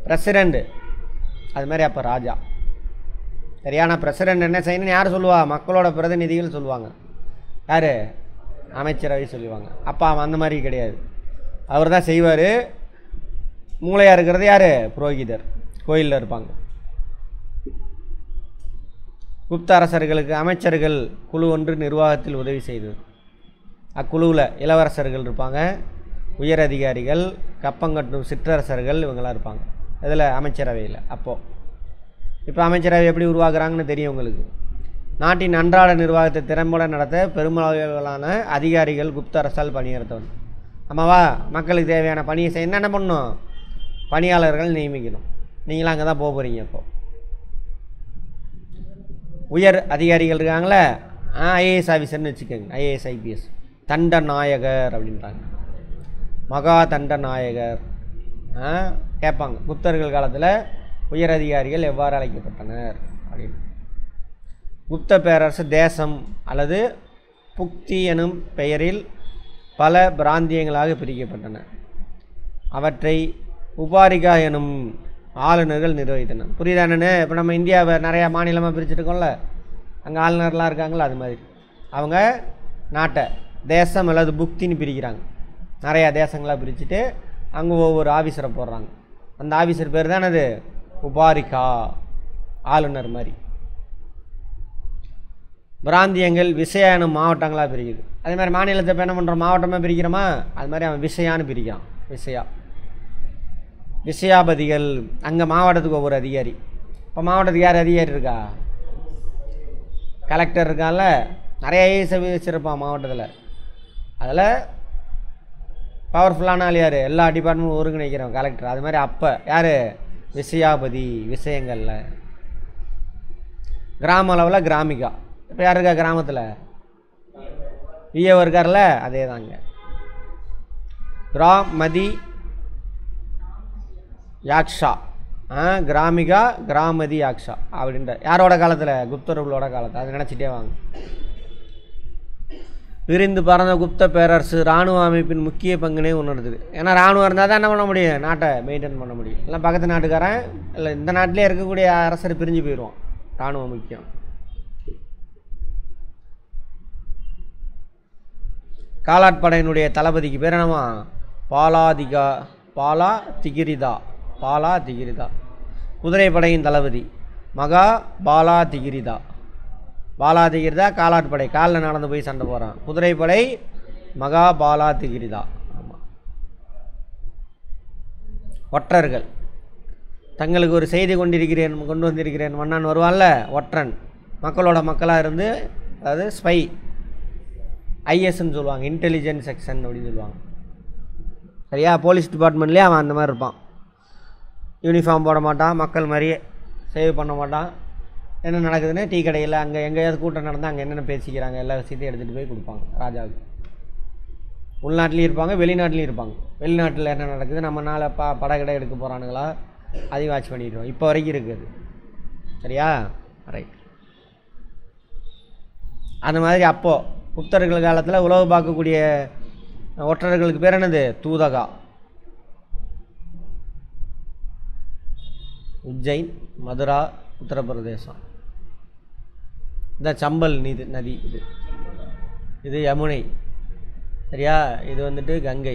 பிரசிடெண்ட்டு. அது மாதிரி அப்போ ராஜா. சரியான பிரசிடெண்ட் என்ன செய்யணும்னு யார் சொல்லுவா? மக்களோட பிரதிநிதிகள் சொல்லுவாங்க. யார்? அமைச்சரவை சொல்லுவாங்க. அப்பா அந்த மாதிரி கிடையாது, அவர் தான் செய்வார். மூளையாக இருக்கிறது யார்? புரோகிதர், கோயிலில் இருப்பாங்க. குப்த அரசர்களுக்கு அமைச்சர்கள் குழு ஒன்று நிர்வாகத்தில் உதவி செய்தது. அக்குழுவில் இளவரசர்கள் இருப்பாங்க, உயர் அதிகாரிகள், கப்பங்கட்டும் சிற்றரசர்கள், இவங்களாம் இருப்பாங்க. இதில் அமைச்சரவையில். அப்போது இப்போ அமைச்சரவை எப்படி உருவாக்குறாங்கன்னு தெரியும் உங்களுக்கு. நாட்டின் அன்றாட நிர்வாகத்தை திறம்பட நடத்த பெருமளவிலான அதிகாரிகள் குப்த அரசால் பணியாற்றவன். ஆமாவா? மக்களுக்கு தேவையான பணியை செய்ய என்னென்ன பண்ணணும்? பணியாளர்கள் நியமிக்கணும். நீங்களாம் அங்கே தான் போக போகிறீங்க. இப்போது உயர் அதிகாரிகள் இருக்காங்களே, ஐஏஎஸ் ஆஃபீஸர்னு வச்சுக்கோங்க. ஐஏஎஸ் ஐபிஎஸ் தண்டநாயகர் அப்படின்றாங்க. மகா தண்டநாயகர் கேட்பாங்க. குப்தர்கள் காலத்தில் உயர் அதிகாரிகள் எவ்வாறு அழைக்கப்பட்டனர் அப்படின்னு. குப்த பேரரசு தேசம் அல்லது புக்தி எனும் பெயரில் பல பிராந்தியங்களாக பிரிக்கப்பட்டன. அவற்றை உபாரிகா எனும் ஆளுநர்கள் நிர்வகித்தனர். புரியுதா என்னன்னு? இப்போ நம்ம இந்தியாவை நிறையா மாநிலமாக பிரிச்சுருக்கோம்ல, அங்கே ஆளுநர்லாம் இருக்காங்களா, அது மாதிரி அவங்க நாட்டை தேசம் அல்லது புக்தின்னு பிரிக்கிறாங்க. நிறையா தேசங்களாக பிரிச்சுட்டு அங்கே ஒவ்வொரு ஆஃபீஸரை போடுறாங்க. அந்த ஆஃபீஸர் பேர் தான் அது உபாரிகா, ஆளுநர் மாதிரி. பிராந்தியங்கள் விஷயா எனும் மாவட்டங்களாக பிரிக்குது. அதே மாதிரி மாநிலத்தை இப்போ என்ன பண்ணுறோம்? மாவட்டமாக பிரிக்கிறோமா? அது மாதிரி அவன் விஷயான்னு பிரிக்கிறான். விஷயா, விஷயாபதிகள். அங்கே மாவட்டத்துக்கு ஒவ்வொரு அதிகாரி. இப்போ மாவட்டத்துக்கு யார் அதிகாரி இருக்கா? கலெக்டர் இருக்கான்ல, நிறைய ஐஏஎஸ் இருப்பான் மாவட்டத்தில். அதில் பவர்ஃபுல்லான ஆள் யார்? எல்லா டிபார்ட்மெண்ட்டும் ஒருங்கிணைக்கிறோம், கலெக்டர். அது மாதிரி அப்போ யார்? விஷயாபதி. விஷயங்களில் கிராம அளவில் கிராமிகா. இப்போ யார் இருக்கா கிராமத்தில்? விஏஓ இருக்கார்ல, அதே தாங்க. கிராமதி யாக்ஷா, கிராமிகா, கிராமதி யாக்ஷா அப்படின்ற யாரோட காலத்தில்? குப்தர்களோட காலத்தில். அது நினச்சிட்டே வாங்க. விரிந்து பறந்த குப்த பேரரசு இராணுவ அமைப்பின் முக்கிய பங்கினை உணர்த்துது. ஏன்னா இராணுவம் இருந்தால் தான் என்ன பண்ண முடியும், நாட்டை மெயின்டைன் பண்ண முடியும். இல்லை பக்கத்து நாட்டுக்காரன் இல்லை இந்த நாட்டிலே இருக்கக்கூடிய அரசர் பிரிஞ்சு போயிடுவான். இராணுவம் முக்கியம். காலாட்படையினுடைய தளபதிக்கு பேர் என்னமா, பாலா திகிரிதா. குதிரைப்படையின் தளபதி மகா பாலா திகிரிதா. காலாட்படை, காலில் நடந்து போய் சண்டை போகிறான். குதிரைப்படை மகா பாலா திகிரிதா. ஆமாம். ஒற்றர்கள் தங்களுக்கு ஒரு செய்தி கொண்டு வந்திருக்கிறேன் மன்னான் வருவான்ல, ஒற்றன். மக்களோட மக்களாக இருந்து, அதாவது ஸ்பை, ஐஎஸ்ன்னு சொல்லுவாங்க, இன்டெலிஜென்ஸ் செக்ஷன் அப்படின்னு சொல்லுவாங்க. சரியா? போலீஸ் டிபார்ட்மெண்ட்லேயே அவன் அந்த மாதிரி இருப்பான். யூனிஃபார்ம் போட மாட்டான், மக்கள் மாதிரியே சேவ் பண்ண மாட்டான். என்ன நடக்குதுன்னு டீ கடையில் அங்கே எங்கேயாவது கூட்டம் நடந்தால் அங்கே என்னென்ன பேசிக்கிறாங்க எல்லா விஷயத்தையும் எடுத்துகிட்டு போய் கொடுப்பாங்க ராஜாவுக்கு. உள்நாட்டிலையும் இருப்பாங்க, வெளிநாட்டிலையும் இருப்பாங்க. வெளிநாட்டில் என்ன நடக்குது, நம்ம நாளை படகடை எடுக்க போகிறானுங்களா, அதையும் வாட்ச் பண்ணிடுவோம். இப்போ வரைக்கும் இருக்குது. சரியா? ரைட். அந்த மாதிரி அப்போது புத்தர்கள் காலத்தில் உளவு பார்க்கக்கூடிய ஒற்றர்களுக்கு பேர் என்னது, தூதகா. உஜ்ஜைன், மதுரா, உத்தரப்பிரதேசம். இந்த சம்பல் நதி இது யமுனை. சரியா? இது வந்துட்டு கங்கை.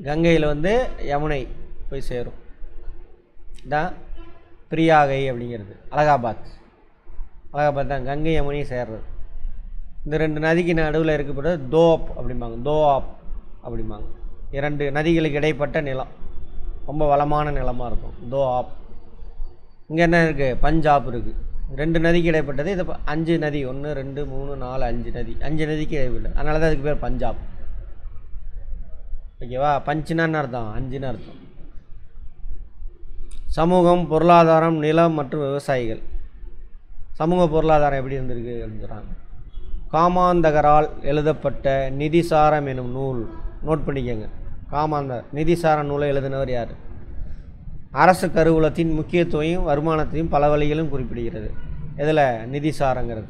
கங்கையில் வந்து யமுனை போய் சேரும். இதான் பிரியாகை அப்படிங்கிறது. அலகாபாத் தான் கங்கை யமுனை சேர்றது. இந்த ரெண்டு நதிக்கு நடுவில் இருக்கப்படுறது தோப் அப்படிம்பாங்க. இரண்டு நதிகளுக்கு இடைப்பட்ட நிலம், ரொம்ப வளமான நிலமாக இருக்கும், தோஆப். இங்கே என்ன இருக்குது, பஞ்சாப் இருக்குது. ரெண்டு நதிக்கு இடைப்பட்டது. இது 5 நதி, 1 2 3 4 5 நதி, 5 நதிக்கு இடைப்பட்டது. அதனால தான் அதுக்கு பேர் பஞ்சாப். ஓகேவா? பஞ்சுனான்னு அர்த்தம், 5ன்னு அர்த்தம். சமூகம், பொருளாதாரம், நிலம் மற்றும் விவசாயிகள். சமூக பொருளாதாரம் எப்படி இருந்திருக்கு அப்படின்னு சொல்கிறாங்க. காமாந்தகரால் எழுதப்பட்ட நிதிசாரம் எனும் நூல். நோட் பண்ணிக்கோங்க. காமாந்தர் நிதிசார நூலை எழுதினவர் யார்? அரசு கருவூலத்தின் முக்கியத்துவம் வருமானத்தையும் பல வழிகளும் குறிப்பிடுகிறது. இதில் நிதிசாரங்கிறது.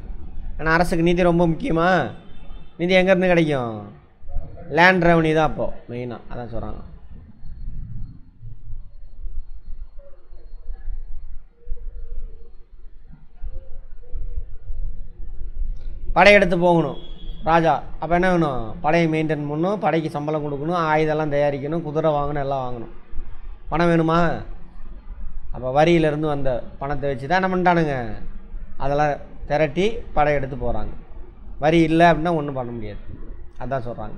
ஆனால் அரசுக்கு நிதி ரொம்ப முக்கியமா? நிதி எங்கேருந்து கிடைக்கும்? லேண்ட் ரெவன்யூ தான் அப்போது மெயினாக. அதான் சொல்கிறாங்க. படையெடுத்து போகணும் ராஜா. அப்போ என்ன வேணும்? படையை மெயின்டைன் பண்ணணும், படைக்கு சம்பளம் கொடுக்கணும், ஆயுதெல்லாம் தயாரிக்கணும், குதிரை வாங்கணும், எல்லாம் வாங்கணும். பணம் வேணுமா? அப்போ வரியிலேருந்து வந்த பணத்தை வச்சு தான் என்ன பண்ணிட்டானுங்க, அதெல்லாம் திரட்டி படையெடுத்து போகிறாங்க. வரி இல்லை அப்படின்னா ஒன்றும் பண்ண முடியாது. அதான் சொல்கிறாங்க.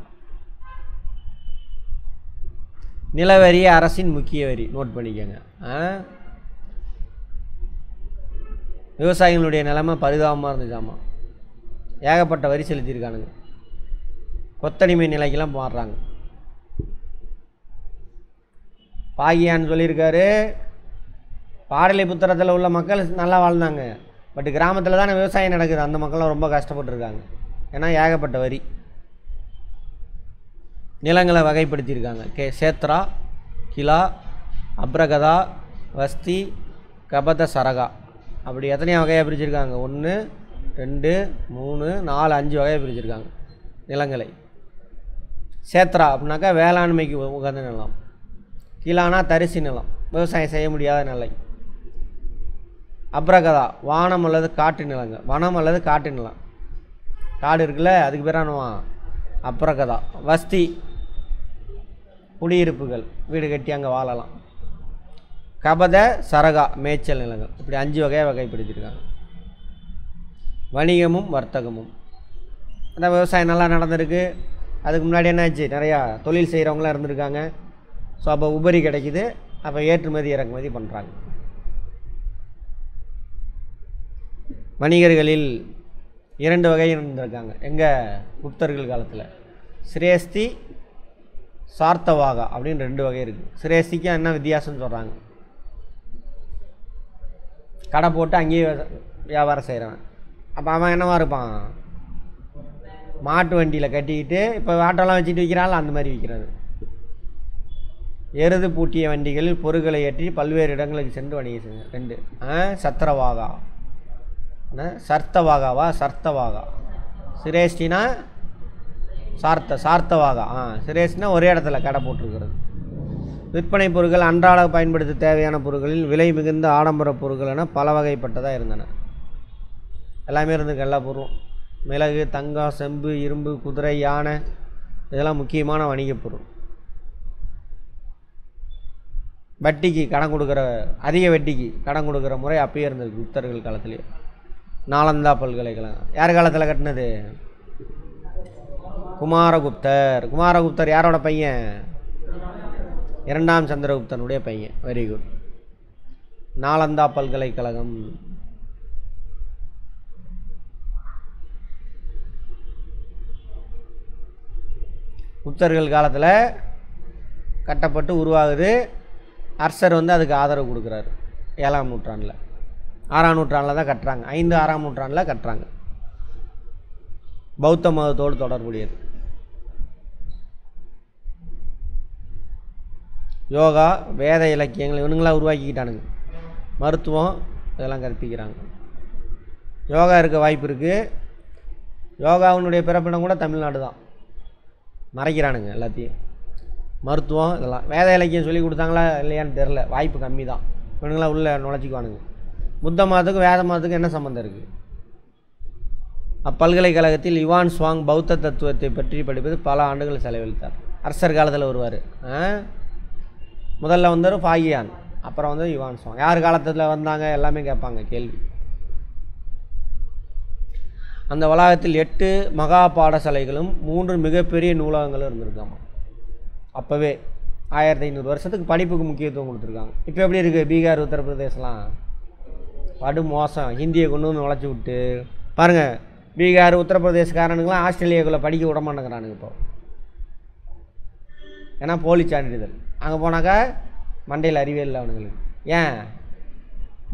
நிலவரி அரசின் முக்கிய வரி. நோட் பண்ணிக்கோங்க. விவசாயிகளுடைய நிலைமை பரிதாபமாக இருந்துச்சாமா. ஏகப்பட்ட வரி செலுத்தியிருக்கானுங்க. கொத்தடிமை நிலைக்கெல்லாம் மாறுறாங்க. பாகியான்னு சொல்லியிருக்காரு, பாடலிபுத்திரத்தில் உள்ள மக்கள் நல்லா வாழ்ந்தாங்க. பட் கிராமத்தில் தானே விவசாயம் நடக்குது, அந்த மக்கள்லாம் ரொம்ப கஷ்டப்பட்டுருக்காங்க. ஏன்னா ஏகப்பட்ட வரி. நிலங்களை வகைப்படுத்தியிருக்காங்க. சேத்ரா, கிலா, அப்ரகதா, வஸ்தி, கபத சரகா. அப்படி எத்தனையோ வகையாக பிரிச்சுருக்காங்க. 1 2 3 4 5 வகையாக பிரிச்சுருக்காங்க நிலங்களை. சேத்ரா அப்படின்னாக்கா வேளாண்மைக்கு உகந்த நிலம். கிலானா தரிசு நிலம், விவசாயம் செய்ய முடியாத நிலை. அப்ரகதா வானம் அல்லது காட்டு நிலங்கள். வனம் அல்லது காட்டு நிலம். காடு இருக்குல்ல, அதுக்கு பேரானுவா அப்ரகதா. வஸ்தி குடியிருப்புகள், வீடு கட்டி அங்கே வாழலாம். கபத சரகா மேய்ச்சல் நிலங்கள். இப்படி 5 வகையாக வகைப்படுத்தியிருக்காங்க. வணிகமும் வர்த்தகமும். அந்த விவசாயம் நல்லா நடந்திருக்கு. அதுக்கு முன்னாடி என்னாச்சு, நிறையா தொழில் செய்கிறவங்களாம் இருந்திருக்காங்க. ஸோ அப்போ உபரி கிடைக்குது. அப்போ ஏற்றுமதி இறக்குமதி பண்ணுறாங்க. வணிகர்களில் 2 வகை இருந்திருக்காங்க எங்கள் குப்தர்கள் காலத்தில். சிரேஸ்தி, சார்த்தவாகா அப்படின்னு 2 வகை இருக்குது. சிரேஸ்திக்கு என்ன வித்தியாசம்னு சொல்கிறாங்க. கடை போட்டு அங்கேயே வியாபாரம் செய்கிறவன். அப்போ அவன் என்னவா இருப்பான், மாட்டு வண்டியில் கட்டிக்கிட்டு, இப்போ ஆட்டோலாம் வச்சுட்டு விற்கிறான்ல, அந்த மாதிரி விற்கிறாரு. எருது பூட்டிய வண்டிகளில் பொருட்களை ஏற்றி பல்வேறு இடங்களுக்கு சென்று வணிகம் செஞ்சு. 2 சத்திரவாகா, சர்த்தவாகாவா சர்த்தவாகா, சிரேஷ்டினா சார்த்தவாகா. சிரேஷ்டினா ஒரே இடத்துல கடை போட்டிருக்கிறது. விற்பனை பொருட்கள் அன்றாட பயன்படுத்த தேவையான பொருட்களில் விலை மிகுந்த ஆடம்பர பொருட்கள் என பல வகைப்பட்டதாக இருந்தன. எல்லாமே இருந்துக்கு எல்லா பொருளும். மிளகு, தங்கம், செம்பு, இரும்பு, குதிரை, யானை, இதெல்லாம் முக்கியமான வணிகப் பொருள். வட்டிக்கு கடன் கொடுக்குற, அதிக வட்டிக்கு கடன் கொடுக்குற முறை அப்பயே இருந்தது குப்தர்கள் காலத்துலேயே. நாலந்தா பல்கலைக்கழகம் யார் காலத்தில் கட்டினது? குமாரகுப்தர். குமாரகுப்தர் யாரோட பையன்? 2ஆம் சந்திரகுப்தனுடைய பையன். Very good. நாலந்தா பல்கலைக்கழகம். குப்தர்கள் காலத்தில் கட்டப்பட்டு உருவாகுது. அரசர் அதுக்கு ஆதரவு கொடுக்குறாரு. 7ஆம் நூற்றாண்டில், 6ஆம் நூற்றாண்டில் தான் கட்டுறாங்க. 5, 6ஆம் நூற்றாண்டில் கட்டுறாங்க. பௌத்த மதத்தோடு தொடர்புடையது. யோகா, வேத இலக்கியங்கள் இவனுங்களாம் உருவாக்கிக்கிட்டானுங்க. மருத்துவம் இதெல்லாம் கற்பிக்கிறாங்க. யோகா இருக்க வாய்ப்பு இருக்குது. யோகாவினுடைய பிறப்பிடம் கூட தமிழ்நாடு தான். மறைக்கிறானுங்க எல்லாத்தையும். மருத்துவம் இதெல்லாம் வேத இலக்கியம் சொல்லி கொடுத்தாங்களா இல்லையான்னு தெரில, வாய்ப்பு கம்மி தான். இவனுங்களாம் உள்ளே நுழைச்சிக்குவானுங்க. புத்த மதத்துக்கும் வேத மதத்துக்கும் என்ன சம்மந்தம் இருக்குது? அப்பல்கலைக்கழகத்தில் யுவான் சுவாங் பௌத்த தத்துவத்தை பற்றி படிப்பது பல ஆண்டுகள் செலவழித்தார். அரசர் காலத்தில் வருவார். முதல்ல வந்தார் ஃபாகியான், அப்புறம் யுவான் சுவாங். யார் காலத்தில் வந்தாங்க எல்லாமே கேட்பாங்க கேள்வி. அந்த வளாகத்தில் 8 மகா பாடசாலைகளும் 3 மிகப்பெரிய நூலகங்களும் இருந்திருக்காமா. அப்போவே 1500 வருஷத்துக்கு படிப்புக்கு முக்கியத்துவம் கொடுத்துருக்காங்க. இப்போ எப்படி இருக்குது? பீகார், உத்தரப்பிரதேசலாம் படு மோசம். ஹிந்தியை கொண்டு நுழைச்சி விட்டு பாருங்கள். பீகார், உத்தரப்பிரதேசக்காரனுங்களாம் ஆஸ்திரேலியாவுக்குள்ளே படிக்க விட மாட்டேங்கிறானுங்க இப்போ. ஏன்னா போலி சான்றிதழ். அங்கே போனாக்கா மண்டையில் அறிவே இல்லை அவனுங்களுக்கு. ஏன்?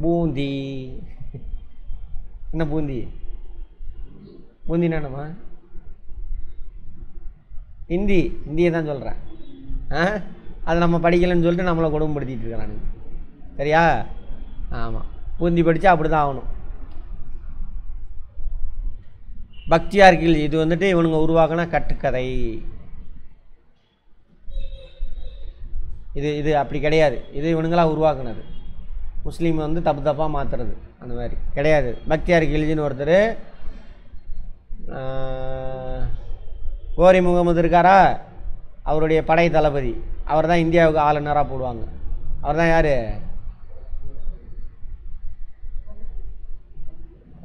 பூந்தி. என்ன பூந்தி? பூந்தினா என்னம்மா? ஹிந்தியை தான் சொல்கிறேன். அது நம்ம படிக்கலைன்னு சொல்லிட்டு நம்மளை கொடுமைப்படுத்திட்டு இருக்கிறானுங்க. சரியா? ஆமாம், பூந்தி படித்தா அப்படி தான் ஆகணும். பக்தியார்கள் இது இவனுங்க உருவாக்கின கட்டுக்கதை. இது அப்படி கிடையாது. இது இவனுங்களாம் உருவாக்குனது. முஸ்லீம் தப்பு தப்பாக மாற்றுறது அந்த மாதிரி கிடையாது. பக்தியார் கில்ஜின்னு ஒருத்தர், கோரி முகமது இருக்காரா, அவருடைய படை தளபதி. அவர் தான் இந்தியாவுக்கு ஆளுநராக போடுவாங்க. அவர் தான் யார்?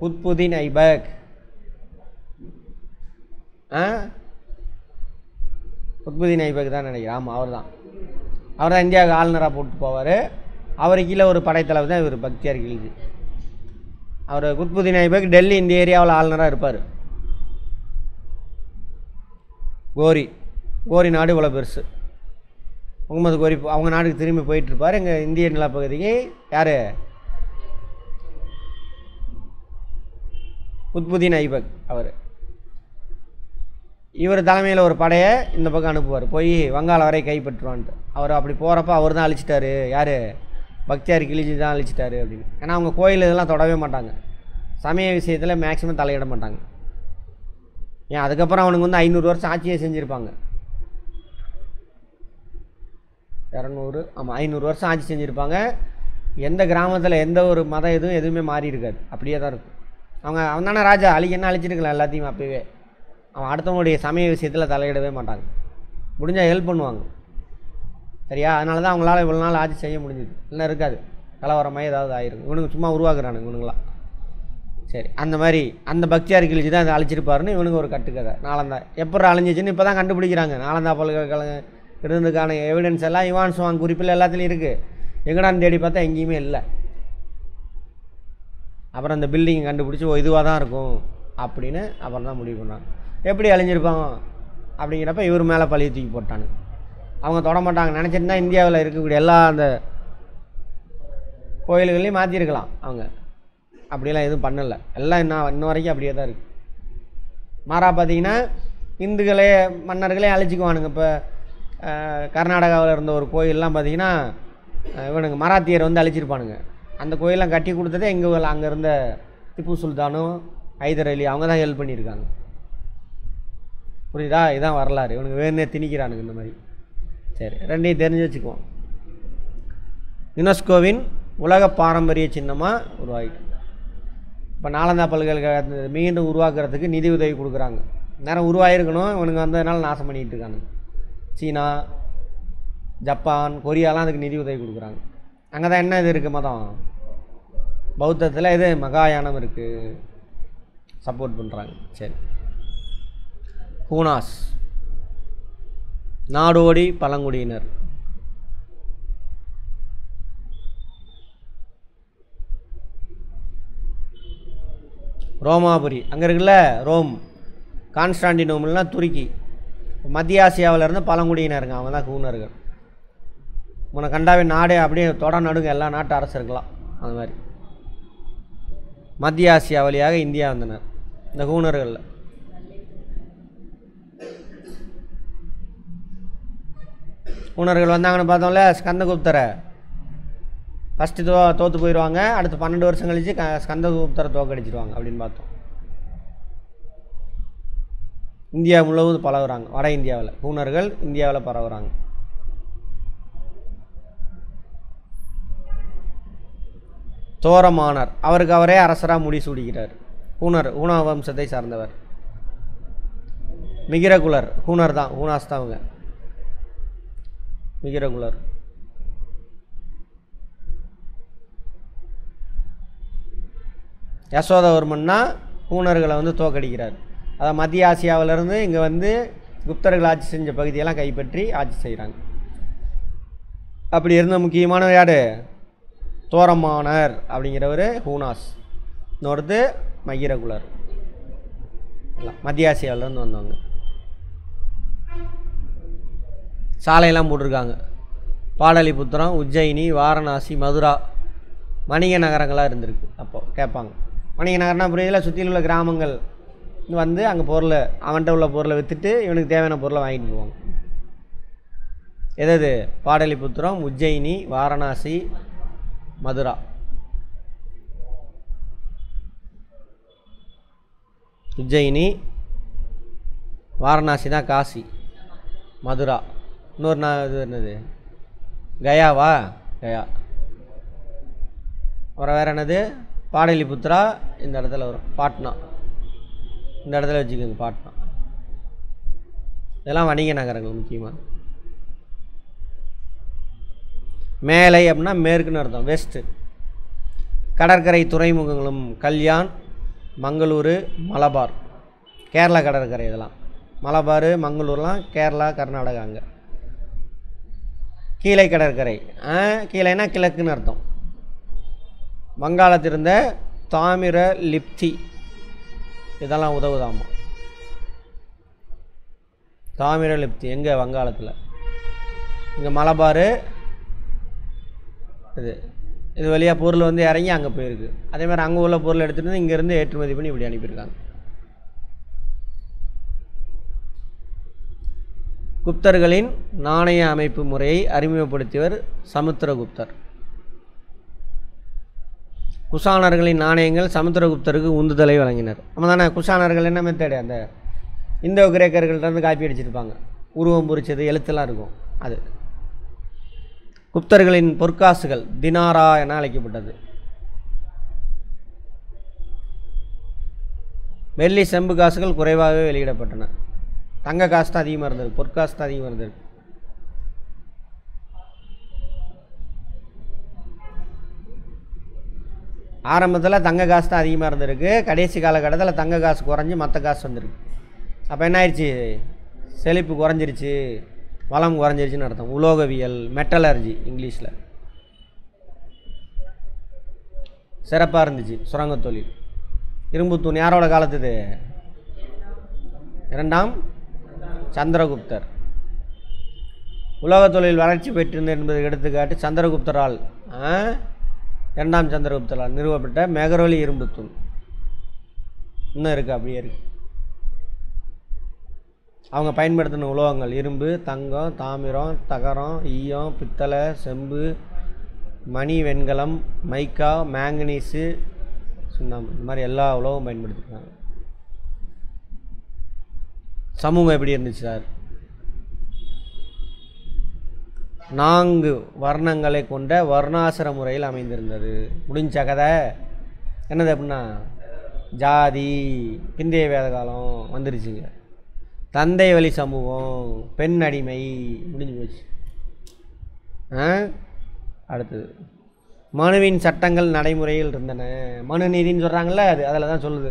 குத்புதீன் ஐபக். குத்புதீன் ஐபக் தான் நினைக்கிறேன். ஆமாம், அவர் தான் இந்தியாவுக்கு ஆளுநராக போட்டு போவார். அவர் கீழே ஒரு படைத்தளவு தான் இவர் பக்தியார் கில்ஜி. அவர் குத்புதீன் ஐபக் டெல்லி இந்த ஏரியாவில் ஆளுநராக இருப்பார். கோரி நாடு இவ்வளோ பெருசு. முகமது கோரி அவங்க நாட்டுக்கு திரும்பி போயிட்டுருப்பார். எங்கள் இந்திய நிலப்பகுதிக்கு யார்? குத்புதீன் ஐபக். இவர் தலைமையில் ஒரு படையை இந்த பக்கம் அனுப்புவார். போய் வங்காள வரை கைப்பற்றுவான்ட்டு. அவர் அப்படி போகிறப்ப அவர் தான் அழிச்சிட்டாரு. யார்? பக்தியார் கில்ஜி தான் அழிச்சிட்டாரு அப்படின்னு. ஏன்னா அவங்க கோயில் இதெல்லாம் தொடவே மாட்டாங்க. சமய விஷயத்தில் மேக்ஸிமம் தலையிட மாட்டாங்க. ஏன்? அதுக்கப்புறம் அவனுக்கு 500 வருஷம் ஆட்சியை செஞ்சுருப்பாங்க. 200, ஆமாம் 500 வருஷம் ஆட்சி செஞ்சுருப்பாங்க. எந்த கிராமத்தில் எந்த ஒரு மதம் எதுவுமே மாறி இருக்காது. அப்படியே தான் இருக்கும். அவன் தானே ராஜா, என்ன அழிச்சிருக்கலாம் எல்லாத்தையும். அப்போவே அவன் அடுத்தவங்களுடைய சமய விஷயத்தில் தலையிடவே மாட்டாங்க. முடிஞ்சால் ஹெல்ப் பண்ணுவாங்க. சரியா? அதனால தான் அவங்களால இவ்வளோ நாள் ஆட்சி செய்ய முடிஞ்சுது. இல்லை இருக்காது, கலவரமாக ஏதாவது ஆயிருக்கு. இவனுக்கு சும்மா உருவாக்குறானுங்க இவனுங்களாம். சரி, அந்த மாதிரி அந்த பக்தியார் கிழிச்சு தான் அதை அழிச்சிருப்பாருன்னு இவனுக்கு ஒரு கட்டுக்கதை. நாலந்தா எப்படி அழிஞ்சிச்சுன்னு இப்போ தான் கண்டுபிடிக்கிறாங்க. நாலந்தா பல்கலைக்கழகம் இருந்ததுக்கான எவிடன்ஸ் எல்லாம் யுவான் சுவாங் குறிப்பில் எல்லாத்துலேயும் இருக்குது. எங்கடான்னு தேடி பார்த்தா எங்கேயுமே இல்லை. அப்புறம் அந்த பில்டிங்கை கண்டுபிடிச்சி இதுவாக தான் இருக்கும் அப்படின்னு அப்புறம் தான் முடிவு பண்ணாங்க. எப்படி அழிஞ்சிருப்பாங்க அப்படிங்கிறப்ப இவர் மேலே பழிய தூக்கி போட்டானு. அவங்க தொட மாட்டாங்க. நினச்சிருந்தா இந்தியாவில் இருக்கக்கூடிய எல்லா அந்த கோயில்களையும் மாற்றிருக்கலாம். அவங்க அப்படியெல்லாம் எதுவும் பண்ணலை. எல்லாம் இன்ன வரைக்கும் அப்படியே தான் இருக்குது. மாறா பார்த்தீங்கன்னா இந்துக்களே மன்னர்களே அழிச்சிக்குவானுங்க. இப்போ கர்நாடகாவில் இருந்த ஒரு கோயிலெலாம் பார்த்திங்கன்னா இவனுங்க மராத்தியர் வந்து அழிச்சிருப்பானுங்க. அந்த கோயிலெலாம் கட்டி கொடுத்ததே அங்கே இருந்த திப்பு சுல்தானும் ஹைதர் அலி அவங்க தான் ஹெல்ப் பண்ணியிருக்காங்க. புரியுதா? இதுதான் வரலாறு. இவனுக்கு வேணுனே திணிக்கிறானுங்க இந்த மாதிரி. சரி, ரெண்டையும் தெரிஞ்சு வச்சுக்குவோம். யுனெஸ்கோவின் உலக பாரம்பரிய சின்னமாக உருவாகிட்டு இப்போ நாலந்தா பல்கலைக்கழகத்தை மீண்டும் உருவாக்குறதுக்கு நிதி உதவி கொடுக்குறாங்க. நேரம் உருவாகிருக்கணும், இவனுங்க வந்ததுனால நாசம் பண்ணிகிட்டு இருக்காங்க. சீனா, ஜப்பான், கொரியாலாம் அதுக்கு நிதி உதவி கொடுக்குறாங்க. அங்கே தான் என்ன இது இருக்குது, மதம் பௌத்தத்தில் இது மகாயானம் இருக்குது, சப்போர்ட் பண்ணுறாங்க. சரி, ஹூனாஸ் நாடோடி பழங்குடியினர். ரோமாபுரி அங்கே இருக்குல்ல, ரோம், கான்ஸ்டாண்டினோபிள்லாம் துருக்கி. மத்திய ஆசியாவிலேருந்து பழங்குடியினருங்க, அவங்க தான் ஹூனர்கள். உனக்கு கண்டாவே நாடே அப்படியே தொட நடுங்க எல்லா நாட்டு அரசர்களாம். அது மாதிரி மத்திய ஆசியா வழியாக இந்தியா வந்தனர் இந்த ஹூனர்களில். ஹூனர்கள் வந்தாங்கன்னு பார்த்தோம்ல, ஸ்கந்தகுப்தரை ஃபஸ்ட்டு தோற்று போயிடுவாங்க. அடுத்து 12 வருஷம் கழித்து ஸ்கந்தகுப்தரை தோக்கடிச்சிடுவாங்க அப்படின்னு பார்த்தோம். இந்தியா முழுவதும் பரவுறாங்க. வட இந்தியாவில் ஹூனர்கள் இந்தியாவில் பரவுறாங்க. தோரமானர் அவருக்கு அவரே அரசராக முடிசூடுகிறார். ஹூனா வம்சத்தை சார்ந்தவர். மிகிரகுலர் ஹூனர் தான், ஹூனாஸ் தான் அவங்க. மிகிரகுலர் யசோதவர்மன்னா ஹூனர்களை வந்து தோக்கடிக்கிறார். அதாவது மத்திய ஆசியாவிலேருந்து இங்கே வந்து குப்தர்கள் ஆட்சி செஞ்ச பகுதியெல்லாம் கைப்பற்றி ஆட்சி செய்கிறாங்க. அப்படி இருந்த முக்கியமான யார், தோரமானர் அப்படிங்கிறவர் ஹூனாஸ். இன்னொருத்து மகிரகுலர், மத்திய ஆசியாவிலேருந்து வந்தவங்க. சாலையெல்லாம் போட்டிருக்காங்க. பாடலிபுத்திரம், உஜ்ஜயினி, வாரணாசி, மதுரா வணிக நகரங்களாக இருந்திருக்கு. அப்போது கேட்பாங்க, வணிக நகரம்னா புரியல, சுற்றியில் உள்ள கிராமங்கள் வந்து அங்கே பொருளை, அவன்கிட்ட உள்ள பொருளை விற்றுட்டு இவனுக்கு தேவையான பொருளை வாங்கிட்டு போவாங்க. எது? பாடலிபுத்திரம், உஜ்ஜயினி, வாரணாசி, மதுரா. உஜ்ஜயினி, வாரணாசி தான் காசி, மதுரா. இன்னொரு இது என்னது, கயாவா? கயா. அப்புறம் வேறு என்னது, பாடலிபுத்ரா இந்த இடத்துல வரும், பாட்னா இந்த இடத்துல வச்சுக்கோங்க, பாட்னா. இதெல்லாம் வணிக நகரங்கள் முக்கியமாக. மேலை அப்படின்னா மேற்குன்னு அர்த்தம், வெஸ்ட்டு. கடற்கரை துறைமுகங்களும் கல்யாண், மங்களூரு, மலபார், கேரளா கடற்கரை. இதெல்லாம் மலபார், மங்களூர்லாம் கேரளா, கர்நாடகா. அங்கே கீழே கடற்கரை, கீழேனா கிழக்குன்னு அர்த்தம். வங்காளத்தில் இருந்த தாமிர லிப்தி இதெல்லாம் உதவுதாமா. தாமிர லிப்தி எங்கே? வங்காளத்தில். இங்கே மலபார். இது வழியாக பொருள் வந்து இறங்கி அங்கே போயிருக்கு. அதே மாதிரி அங்கே உள்ள பொருள் எடுத்துகிட்டு வந்து இங்கேருந்து ஏற்றுமதி பண்ணி இப்படி அனுப்பியிருக்காங்க. குப்தர்களின் நாணய அமைப்பு முறையை அறிமுகப்படுத்தியவர் சமுத்திரகுப்தர். குஷானர்களின் நாணயங்கள் சமுத்திரகுப்தருக்கு உந்துதலை வழங்கினர். நம்ம தானே குஷானர்கள் என்ன மெத்தேடு, அந்த இந்தோ கிரேக்கர்கள்ட்ட காப்பி அடிச்சிருப்பாங்க, உருவம் பொறிச்சது, எழுத்தெல்லாம் இருக்கும். அது குப்தர்களின் பொற்காசுகள் தினாரா என அழைக்கப்பட்டது. வெள்ளி செம்பு காசுகள் குறைவாகவே வெளியிடப்பட்டன. தங்க காசு தான் அதிகமாக இருந்தது, பொற்காசு தான் அதிகமாக இருந்தது. ஆரம்பத்தில் தங்க காசு தான் அதிகமாக இருந்திருக்கு. கடைசி காலகட்டத்தில் தங்க காசு குறைஞ்சி மற்ற காசு வந்துருக்கு. அப்போ என்ன ஆயிடுச்சு, செழிப்பு குறைஞ்சிருச்சு, வளம் குறைஞ்சிருச்சுன்னு அர்த்தம். உலோகவியல், மெட்டலர்ஜி இங்கிலீஷில் சிறப்பாக இருந்துச்சு. சுரங்கத் தொழில், இரும்பு தூண் யாரோட காலத்துது? 2ஆம் சந்திரகுப்தர். உலோகத் தொழில் வளர்ச்சி பெற்றிருந்தது என்பதை எடுத்துக்காட்டு சந்திரகுப்தரால் 2ஆம் சந்திரகுப்தரால் நிறுவப்பட்ட மெகரோலி இரும்பு தூண் இன்னும் இருக்குது, அப்படியே இருக்குது. அவங்க பயன்படுத்தின உலோகங்கள் இரும்பு, தங்கம், தாமிரம், தகரம், ஈயம், பித்தளை, செம்பு, மணி, வெண்கலம், மைக்கா, மேங்கனீஸு, சுண்ணாம்பு, இந்த மாதிரி எல்லா உலோகம் பயன்படுத்திருக்காங்க. சமூகம் எப்படி இருந்துச்சு சார்? 4 வர்ணங்களை கொண்ட வர்ணாசிர முறையில் அமைந்திருந்தது. முடிஞ்ச கதை என்னது அப்படின்னா, ஜாதி பிந்தைய வேத காலம் வந்துருச்சுங்க. தந்தை வழி சமூகம், பெண் அடிமை முடிஞ்சு போச்சு. அடுத்தது மனுவின் சட்டங்கள் நடைமுறையில் இருந்தன. மனு நீதின்னு சொல்கிறாங்களே, அது அதில் தான் சொல்லுது,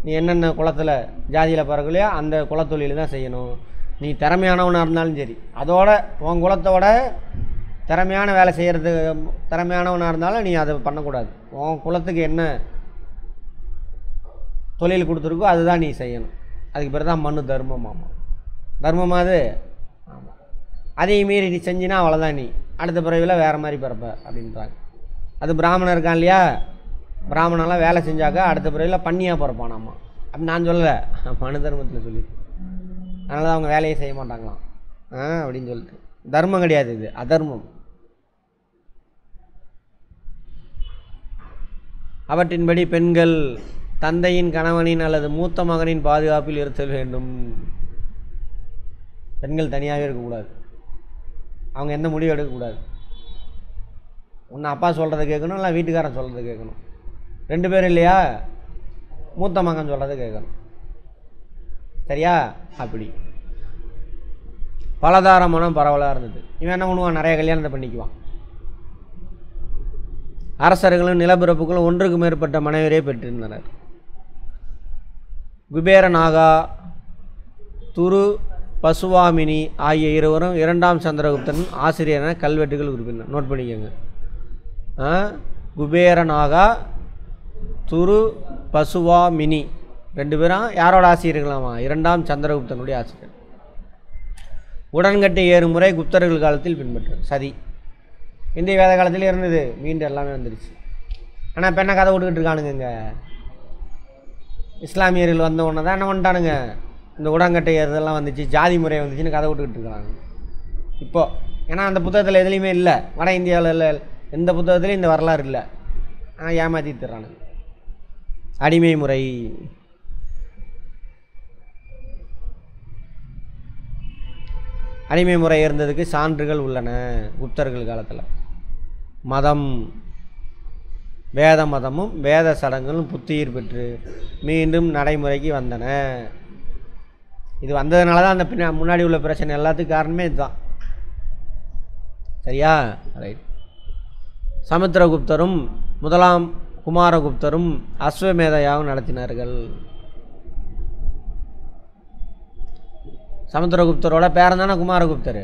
நீ என்னென்ன குலத்தில் ஜாதியில் பிறகுலையோ அந்த குலத்தொழில் தான் செய்யணும். நீ திறமையானவனாக இருந்தாலும் சரி, அதோட உன் குலத்தோட திறமையான வேலை செய்கிறது திறமையானவனாக இருந்தாலும் நீ அதை பண்ணக்கூடாது. உன் குலத்துக்கு என்ன தொழில் கொடுத்துருக்கோ அதுதான் நீ செய்யணும். அதுக்கு பிறகு தான் மனு தர்மம். ஆமாம், தர்மமாக அது. ஆமாம், அதையும் மீறி நீ செஞ்சினா அவ்வளோதான், நீ அடுத்த பிறவியில் வேறு மாதிரி பிறப்ப அப்படின்றாங்க. அது பிராமணன் இருக்கான் இல்லையா, பிராமணெல்லாம் வேலை செஞ்சாக்கா அடுத்த பிறவியில் பண்ணியாக பிறப்பானாம்மா. அப்படி நான் சொல்லலை, மனு தர்மத்தில் சொல்லி, அதனால தான் அவங்க வேலையை செய்ய மாட்டாங்களாம் அப்படின்னு சொல்லிட்டு. தர்மம் கிடையாது, இது அதர்மம். அவற்றின்படி பெண்கள் தந்தையின், கணவனின் அல்லது மூத்த மகனின் பாதுகாப்பில் இருத்தல் வேண்டும். பெண்கள் தனியாகவே இருக்கக்கூடாது, அவங்க எந்த முடிவும் எடுக்கக்கூடாது. ஒன்று அப்பா சொல்கிறத கேட்கணும், இல்லை வீட்டுக்காரன் சொல்கிறத கேட்கணும். 2 பேர் இல்லையா, மூத்த மகன் சொல்கிறத கேட்கணும். சரியா? அப்படி பலதார மனம் பரவலாக இருந்தது. இவன் என்ன பண்ணுவான், நிறைய கல்யாணத்தை பண்ணிக்குவான். அரசர்களும் நிலப்பிறப்புகளும் ஒன்றுக்கு மேற்பட்ட மனைவரே பெற்றிருந்தனர். குபேர நாகா, துரு பசுவாமினி ஆகிய இருவரும் 2ஆம் சந்திரகுப்தன் ஆசிரியரான கல்வெட்டுகள் உறுப்பினர். நோட் பண்ணிக்கோங்க. குபேர நாகா, துரு பசுவாமினி 2 பேரும் யாரோட ஆசிரியர்களாமா? 2ஆம் சந்திரகுப்தனுடைய ஆசிரியர். உடன்கட்டை ஏறும் முறை குப்தர்கள் காலத்தில் பின்பற்ற சதி இந்திய வேத காலத்தில் இருந்தது, மீண்டும் எல்லாமே வந்துருச்சு. ஆனால் இப்போ என்ன கதை விட்டுக்கிட்டு இருக்கானுங்க, இங்கே இஸ்லாமியர்கள் வந்த உடனே தான் என்ன பண்ணிட்டானுங்க, இந்த உடன்கட்டை ஏறுதெல்லாம் வந்துச்சு, ஜாதி முறை வந்துச்சுன்னு கதை விட்டுக்கிட்டு இருக்காங்க இப்போது. ஏன்னா அந்த புத்தகத்தில் எதுலேயுமே இல்லை, வட இந்தியாவில் இல்லை, எந்த புத்தகத்துலையும் இந்த வரலாறு இல்லை. ஆனால் ஏமாற்றி தர்றானுங்க. அடிமை முறை, அடிமை முறை இருந்ததுக்கு சான்றுகள் உள்ளன. குப்தர்கள் காலத்தில் மதம், வேத மதமும் வேத சடங்குகளும் புத்துயிர் பெற்று மீண்டும் நடைமுறைக்கு வந்தன. இது வந்ததுனால தான் அந்த முன்னாடி உள்ள பிரச்சனை எல்லாத்துக்கும் காரணமே இதுதான். சரியா? ரைட். சமுத்திரகுப்தரும் 1ஆம் குமாரகுப்தரும் அஸ்வமேத யாகம் நடத்தினார்கள். சமுத்திரகுப்தரோட பேரன் தானே குமாரகுப்தர்,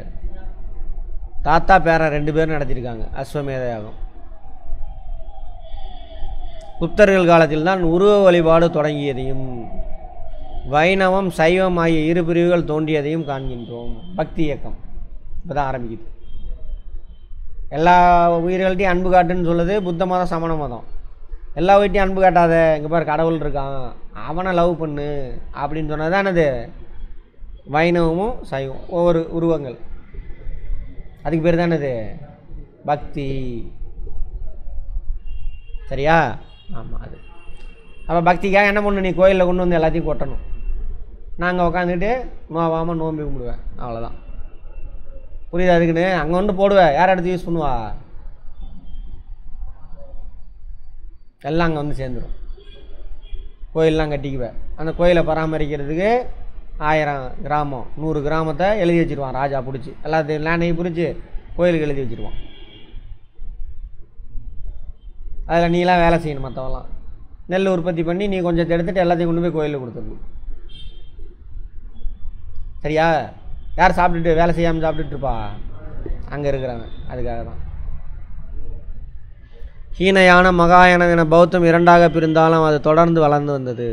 தாத்தா பேரன் 2 பேரும் நடத்தியிருக்காங்க அஸ்வமேத யாகம். குப்தர்கள் காலத்தில் தான் உருவ வழிபாடு தொடங்கியதையும் வைணவம் சைவம் ஆகிய 2 பிரிவுகள் தோன்றியதையும் காண்கின்றோம். பக்தி இயக்கம் இப்போ தான் ஆரம்பிக்குது. எல்லா உயிர்கள்ட்டையும் அன்பு காட்டுன்னு சொல்லுது புத்த மதம், சமண மதம். எல்லா உயிர்ட்டையும் அன்பு காட்டாத, இங்கே பாரு கடவுள் இருக்கான், அவனை லவ் பண்ணு அப்படின்னு சொன்னது தான் என்னது, வைணவமும் சைவம். ஒவ்வொரு உருவங்கள், அதுக்கு பேர் தானே இது பக்தி. சரியா? ஆமாம். அது அப்போ பக்திக்காக என்ன பண்ணணும், நீ கோயிலில் கொண்டு வந்து எல்லாத்தையும் கொட்டணும். நாங்கள் உட்காந்துக்கிட்டு நோவாமல் நோம்பி கும்பிடுவேன், அவ்வளோதான். புரியுது? அதுக்குன்னு அங்கே வந்து போடுவேன், யார் எடுத்து யூஸ் பண்ணுவா, எல்லாம் அங்கே வந்து சேர்ந்துடும். கோயிலெலாம் கட்டிக்குவேன். அந்த கோயிலை பராமரிக்கிறதுக்கு 1000 கிராமம் 100 கிராமத்தை எழுதி வச்சுருவான் ராஜா, பிடிச்சி எல்லாத்தையும் லேண்டையும் பிடிச்சி கோயிலுக்கு எழுதி வச்சுருவான். அதில் நீலாம் வேலை செய்யணும், மற்றவெல்லாம் நெல் உற்பத்தி பண்ணி நீ கொஞ்சத்தை எடுத்துகிட்டு எல்லாத்தையும் கொண்டு போய் கோயிலில் கொடுத்துடணும். சரியா? யார் சாப்பிட்டுட்டு வேலை செய்யாமல் சாப்பிட்டுட்ருப்பா, அங்கே இருக்கிறாங்க. அதுக்காக தான் ஹீனயான மகாயானம் என பௌத்தம் 2ஆக பிரிந்தாலும் அது தொடர்ந்து வளர்ந்து வந்தது.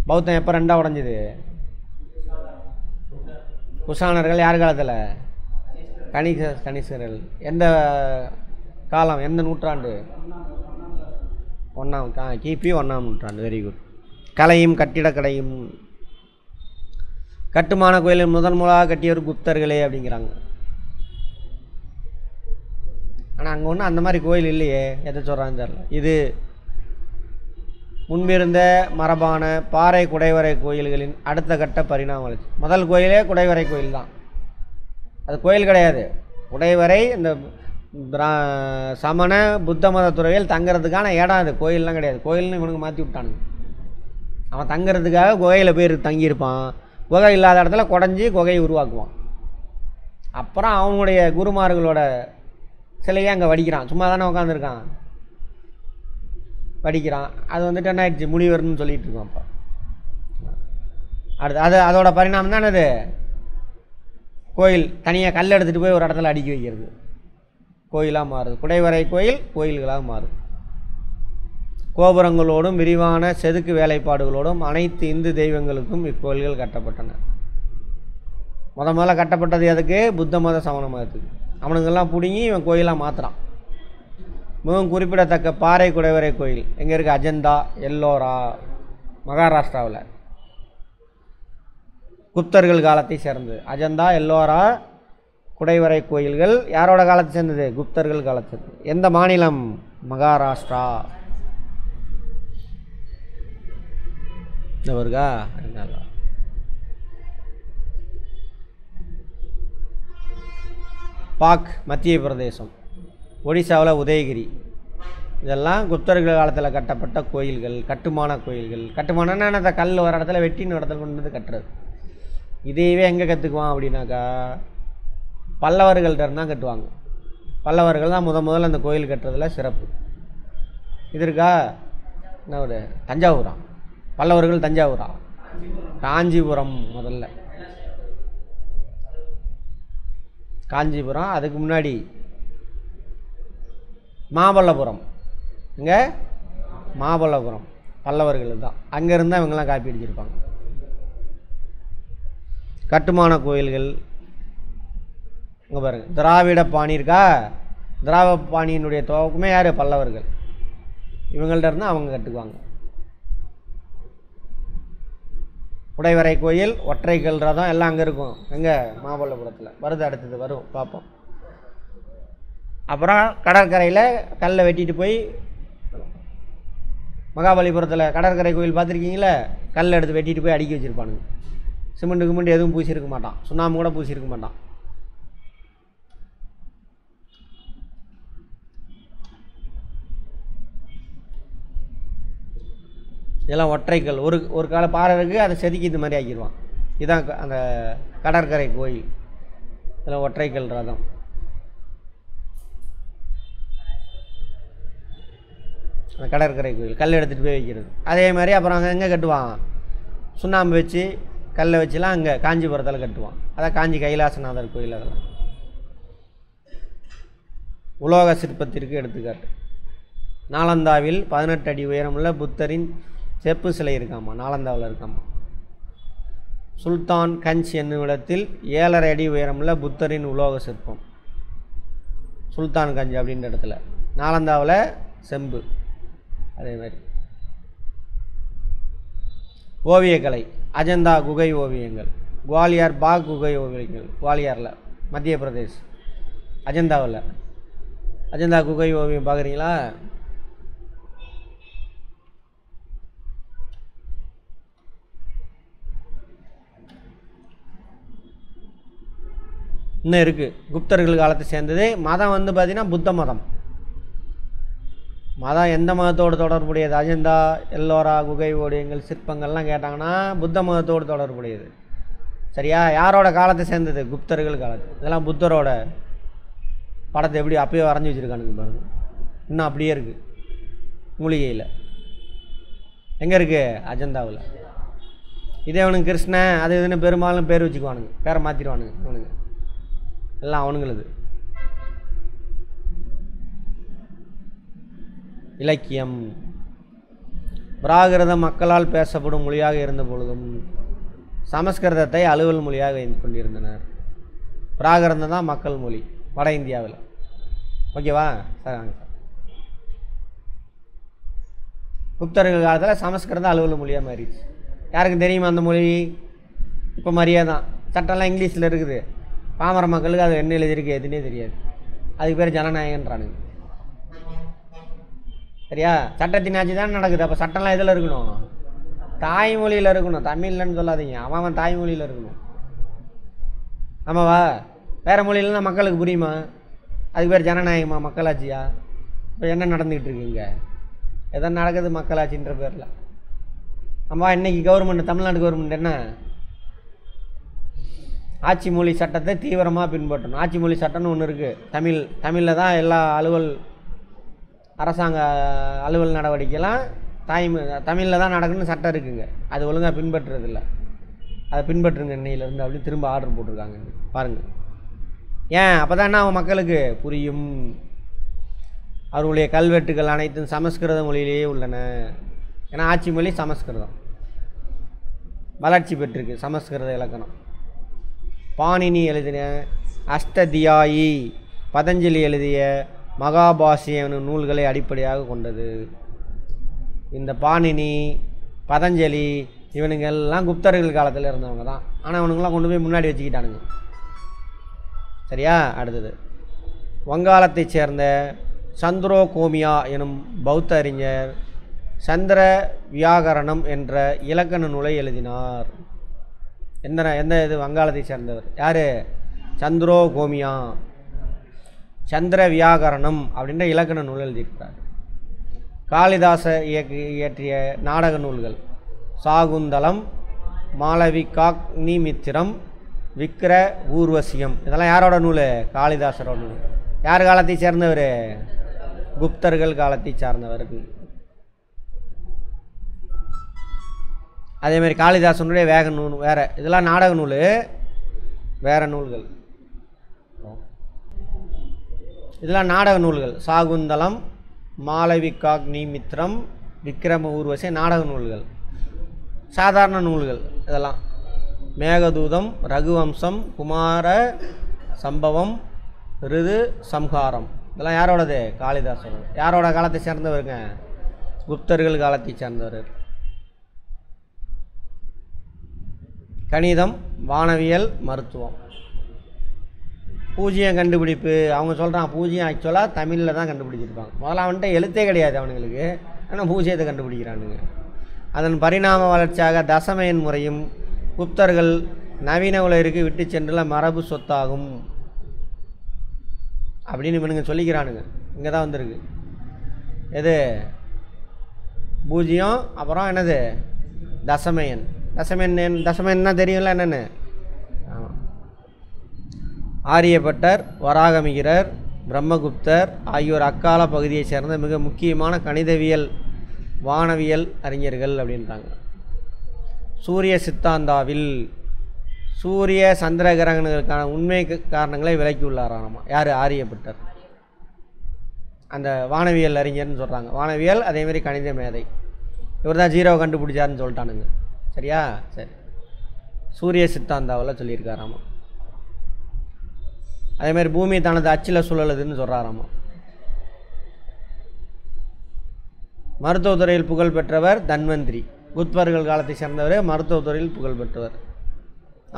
பௌத்தம் எப்போ 2ஆக உடஞ்சிது? குஷானர்கள் யார் காலத்தில்? கணிசர்கள். எந்த காலம், எந்த நூற்றாண்டு? 1ஆம் கிபி 1ஆம் நூற்றாண்டு. Very good. கலையும் கட்டிடக்கலையும் கட்டுமான கோயிலில் முதன் முதலாக கட்டியவர் குப்தர்களே அப்படிங்கிறாங்க. ஆனால் அங்கே ஒன்றும் அந்த மாதிரி கோயில் இல்லையே, எதை சொல்கிறான்னு தெரியல. இது முன்பிருந்த மரபான பாறை குடைவரை கோயில்களின் அடுத்த கட்ட பரிணாம வளர்ச்சி. முதல் கோயிலே குடைவரை கோயில் தான். அது கோயில் கிடையாது, குடைவரை. இந்த சமண புத்த மத துறையில் தங்கிறதுக்கான இடம் அது, கோயிலெலாம் கிடையாது. கோயில்னு இவனுக்கு மாற்றி விட்டானுங்க. அவன் தங்கிறதுக்காக குகையில் போய் தங்கியிருப்பான். குகை இல்லாத இடத்துல குடஞ்சி குகையை உருவாக்குவான். அப்புறம் அவனுடைய குருமார்களோட சிலையை அங்கே வடிக்கிறான். சும்மா தானே உட்காந்துருக்கான், வடிக்கிறான். அது வந்துட்டு என்ன ஆயிடுச்சு, முனிவர்னு சொல்லிட்டு இருக்கோம். அப்போ அடுத்து அதோட பரிணாமம் தானே அது. கோயில் தனியாக கல் எடுத்துகிட்டு போய் ஒரு இடத்துல அடுக்கி வைக்கிறது, கோயிலாக மாறுது. குடைவரை கோயில் கோயில்களாக மாறுது. கோபுரங்களோடும் விரிவான செதுக்கு வேலைப்பாடுகளோடும் அனைத்து இந்து தெய்வங்களுக்கும் இக்கோயில்கள் கட்டப்பட்டன. முதல்ல கட்டப்பட்டது எதுக்கு? புத்த மத சமண மதத்துக்கு. அவனுங்கெல்லாம் பிடுங்கி இவன் கோயிலாக மாற்றுறான். மிகவும் குறிப்பிடத்தக்க பாறை குடைவரை கோயில் எங்கே இருக்குது? அஜந்தா, எல்லோரா, மகாராஷ்டிராவில். குப்தர்கள் காலத்தை சேர்ந்தது. அஜந்தா, எல்லோரா குடைவரை கோயில்கள் யாரோட காலத்தை சேர்ந்தது? குப்தர்கள் காலத்து. எந்த மாநிலம்? மகாராஷ்டிரா. இந்த வருகா பாக் மத்திய பிரதேசம், ஒடிசாவில் உதயகிரி. இதெல்லாம் குப்தர்கள் காலத்தில் கட்டப்பட்ட கோயில்கள், கட்டுமான கோயில்கள். கட்டுமானம்னா அந்த கல் ஒரு இடத்துல வெட்டி இன்னொரு இடத்துல கொண்டு வந்து கட்டுறது. இதையவே எங்கே கற்றுக்குவான் அப்படின்னாக்கா பல்லவர்கள்ட்ட தான் கட்டுவாங்க. பல்லவர்கள் தான் முதல்ல அந்த கோயில் கட்டுறதுல சிறப்பு. இது இருக்கா என்ன ஒரு தஞ்சாவூரா? பல்லவர்கள் தஞ்சாவூரா? காஞ்சிபுரம். முதல்ல காஞ்சிபுரம், அதுக்கு முன்னாடி மாமல்லபுரம். இங்கே மாமல்லபுரம் பல்லவர்கள் தான். அங்கேருந்து இவங்கெல்லாம் காப்பி அடிச்சிருப்பாங்க. கட்டுமான கோயில்கள் இங்கே பாருங்கள். திராவிட பாணி இருக்கா? திராவிட பாணியினுடைய துவக்கமே யார்? பல்லவர்கள். இவங்கள்ட்ட இருந்தால் அவங்க கட்டுக்குவாங்க. குடைவரை கோயில், ஒற்றைக்கல் ரதம் எல்லாம் அங்கே இருக்கும். எங்கே? மாமல்லபுரத்தில். வருது, அடுத்தது வரும், பார்ப்போம். அப்புறம் கடற்கரையில் கல்லை வெட்டிட்டு போய் மகாபலிபுரத்தில் கடற்கரை கோயில் பார்த்துருக்கீங்களே, கல் எடுத்து வெட்டிட்டு போய் அடுக்கி வச்சுருப்பானுங்க. சிமெண்ட்டு கிமெண்ட் எதுவும் பூசியிருக்க மாட்டான், சுண்ணாம்பு கூட பூசியிருக்க மாட்டான். இதெல்லாம் ஒற்றைக்கல். ஒரு கால பாறை இருக்குது, அதை செதுக்கி இந்த மாதிரி ஆக்கிடுவான். இதுதான் அந்த கடற்கரை கோயில். இதெல்லாம் ஒற்றைக்கல் ரதம். அந்த கடற்கரை கோயில் கல் எடுத்துகிட்டு போய் வைக்கிறது. அதே மாதிரி அப்புறம் அங்கே எங்கே கட்டுவான்? சுண்ணாம்பு வச்சு கல்லை வச்சுலாம் அங்கே காஞ்சிபுரத்தில் கட்டுவான். அதான் காஞ்சி கைலாசநாதர் கோயில். அதெல்லாம் உலோக சிற்பத்திற்கு எடுத்துக்காட்டு. நாலந்தாவில் 18 அடி உயரமுள்ள புத்தரின் செப்பு சிலை இருக்காமா, நாலந்தாவில் இருக்காமா. சுல்தான் கஞ்ச் என்னும் இடத்தில் 7.5 அடி உயரமுள்ள புத்தரின் உலோக சிற்பம். சுல்தான் கஞ்ச் அப்படின்ற இடத்துல. நாலந்தாவில் செம்பு. அதே மாதிரி ஓவியக்கலை. அஜந்தா குகை ஓவியங்கள். குவாலியர் பாக் குகை ஓவியங்கள். குவாலியரில், மத்திய பிரதேஷ். அஜந்தாவில் அஜந்தா குகை ஓவியம் பார்க்குறீங்களா? இன்னும் இருக்குது. குப்தர்கள் காலத்தை சேர்ந்தது. மதம் வந்து பார்த்திங்கன்னா புத்த மதம். மதம் எந்த மதத்தோடு தொடர்புடையது? அஜந்தா, எல்லோரா குகை ஓவியங்கள், சிற்பங்கள்லாம் கேட்டாங்கன்னா புத்த மதத்தோடு தொடர்புடையது. சரியா? யாரோட காலத்தை சேர்ந்தது? குப்தர்கள் காலத்து. இதெல்லாம் புத்தரோட படத்தை எப்படி அப்பயே வரைஞ்சி வச்சுருக்கானுங்க பாருங்க. இன்னும் அப்படியே இருக்குது மூலிகையில். எங்கே இருக்குது? அஜந்தாவில். இதே அவனுக்கு கிருஷ்ணன் அது இதுன்னு பெரும்பாலும் பேர் வச்சுக்குவானுங்க, பேரை மாற்றிடுவானுங்க அவனுங்க. எல்லாம் அவனுங்களது. இலக்கியம். பிராகிருதம் மக்களால் பேசப்படும் மொழியாக இருந்த பொழுதும் சமஸ்கிருதத்தை அலுவல் மொழியாக கொண்டிருந்தனர். பிராகிருதம் தான் மக்கள் மொழி வட இந்தியாவில். ஓகேவா சார்? வாங்க சார். குப்தர்கள் காலத்தில் சமஸ்கிருதம் அலுவல் மொழியாக மாறிடுச்சு. யாருக்கு தெரியுமா அந்த மொழி? இப்போ மாதிரியே தான். சட்டம்லாம் இங்கிலீஷில் இருக்குது, பாமர மக்களுக்கு அது என்ன எழுதியிருக்கு எதுனே தெரியாது. அதுக்கு பேர் ஜனநாயகன்றானுங்க. சரியா? சட்டத்தின் ஆட்சி தான் நடக்குது. அப்போ சட்டம்லாம் எதில் இருக்கணும்? தாய்மொழியில் இருக்கணும். தமிழ்லன்னு சொல்லாதீங்க, அவன் தாய்மொழியில் இருக்கணும். ஆமாவா? வேறு மொழியிலனா மக்களுக்கு புரியுமா? அதுக்கு பேர் ஜனநாயகமா, மக்களாட்சியா? இப்போ என்ன நடந்துக்கிட்டு இருக்குங்க? எதோ நடக்குது மக்களாட்சின்ற பேரில். ஆமாம், இன்றைக்கி கவர்மெண்ட், தமிழ்நாடு கவர்மெண்ட் என்ன ஆட்சி மொழி சட்டத்தை தீவிரமாக பின்பற்றணும். ஆட்சி மொழி சட்டம்னு ஒன்று இருக்குது. தமிழில் தான் எல்லா அரசாங்க அலுவல் நடவடிக்கைலாம் தமிழில் தான் நடக்குன்னு சட்டம் இருக்குங்க. அது ஒழுங்காக பின்பற்றுறதில்ல. அதை பின்பற்றுங்க இன்னையிலேருந்து அப்படின்னு திரும்ப ஆர்டர் போட்டிருக்காங்க. பாருங்கள். ஏன்? அப்போ தான் என்ன அவன் மக்களுக்கு புரியும். அவர்களுடைய கல்வெட்டுகள் அனைத்தும் சமஸ்கிருத மொழியிலேயே உள்ளன. ஏன்னா ஆட்சி மொழி சமஸ்கிருதம், வளர்ச்சி பெற்றிருக்கு சமஸ்கிருத இலக்கணம். பாணினி எழுதின அஷ்டதியாயி, பதஞ்சலி எழுதிய மகாபாஷ்யம் நூல்களை அடிப்படையாக கொண்டது. இந்த பாணினி, பதஞ்சலி இவனுங்கெல்லாம் குப்தர்கள் காலத்தில் இருந்தவங்க தான். ஆனால் இவனுங்கெல்லாம் கொண்டு போய் முன்னாடி வச்சுக்கிட்டானுங்க. சரியா? அடுத்தது, வங்காளத்தைச் சேர்ந்த சந்திரோகோமியா எனும் பௌத்த அறிஞர் சந்திர வியாகரணம் என்ற இலக்கண நூலை எழுதினார். எந்த இது வங்காளத்தை சேர்ந்தவர் யார்? சந்திரோகோமியா. சந்திர வியாகரணம் அப்படின்ற இலக்கண நூல் எழுதியிருக்கிறார். காளிதாச இயற்றிய நாடக நூல்கள் சாகுந்தலம், மாளவிகாக்னிமித்திரம், விக்கிர ஊர்வசியம் இதெல்லாம் யாரோட நூல்? காளிதாசரோட நூல். யார் காலத்தை சேர்ந்தவர்? குப்தர்கள் காலத்தை சார்ந்தவர்கள். அதேமாதிரி காளிதாசனுடைய வேக நூல் வேறு. இதெல்லாம் நாடக நூல், வேறு நூல்கள். இதெல்லாம் நாடக நூல்கள். சாகுந்தலம், மாளவிகாக்னிமித்திரம், விக்கிரம ஊர்வசி நாடக நூல்கள். சாதாரண நூல்கள் இதெல்லாம் மேகதூதம், ரகுவம்சம், குமார சம்பவம், ரிது சம்ஹாரம் இதெல்லாம் யாரோடது? காளிதாசரோட. யாரோட காலத்தை சேர்ந்தவருங்க? குப்தர்கள் காலத்தை சேர்ந்தவர். கணிதம், வானவியல், மருத்துவம். பூஜ்ஜியம் கண்டுபிடிப்பு அவங்க சொல்கிறான். பூஜ்ஜியம் ஆக்சுவலாக தமிழில் தான் கண்டுபிடிச்சிருப்பாங்க. முதல்ல அவன்கிட்ட எழுத்தே கிடையாது அவனுங்களுக்கு, ஆனால் பூஜ்ஜியத்தை கண்டுபிடிக்கிறானுங்க. அதன் பரிணாம வளர்ச்சியாக தசம எண் முறையும் குப்தர்கள் நவீன உலகிற்கு விட்டு சென்றுள்ள மரபு சொத்தாகும் அப்படின்னு இவனுங்க சொல்லிக்கிறானுங்க. இங்கே தான் வந்திருக்கு எது? பூஜ்ஜியம், அப்புறம் என்னது? தசமயன். தசமயன்னா தெரியும்ல என்னென்னு? ஆரியப்பட்டர், வராகமிகிரர், பிரம்மகுப்தர் ஆகியோர் அக்கால பகுதியைச் சேர்ந்த மிக முக்கியமான கணிதவியல், வானவியல் அறிஞர்கள் அப்படின்றாங்க. சூரிய சித்தாந்தாவில் சூரிய சந்திர கிரகணங்களுக்கான உண்மை காரணங்களை விளக்கியுள்ளாராமா. யார்? ஆரியப்பட்டர். அந்த வானவியல் அறிஞர்னு சொல்கிறாங்க. வானவியல் அதேமாதிரி கணித மேதை. இவர் தான் ஜீரோவை கண்டுபிடிச்சாருன்னு சொல்லிட்டானுங்க. சரியா? சரி. சூரிய சித்தாந்தாவில் சொல்லியிருக்காராமா. அதேமாதிரி பூமி தனது அச்சில் சுழலுதுன்னு சொல்கிறாராமா. மருத்துவத்துறையில் புகழ் பெற்றவர் தன்வந்திரி. குப்தர்கள் காலத்தை சேர்ந்தவர், மருத்துவத்துறையில் புகழ் பெற்றவர்.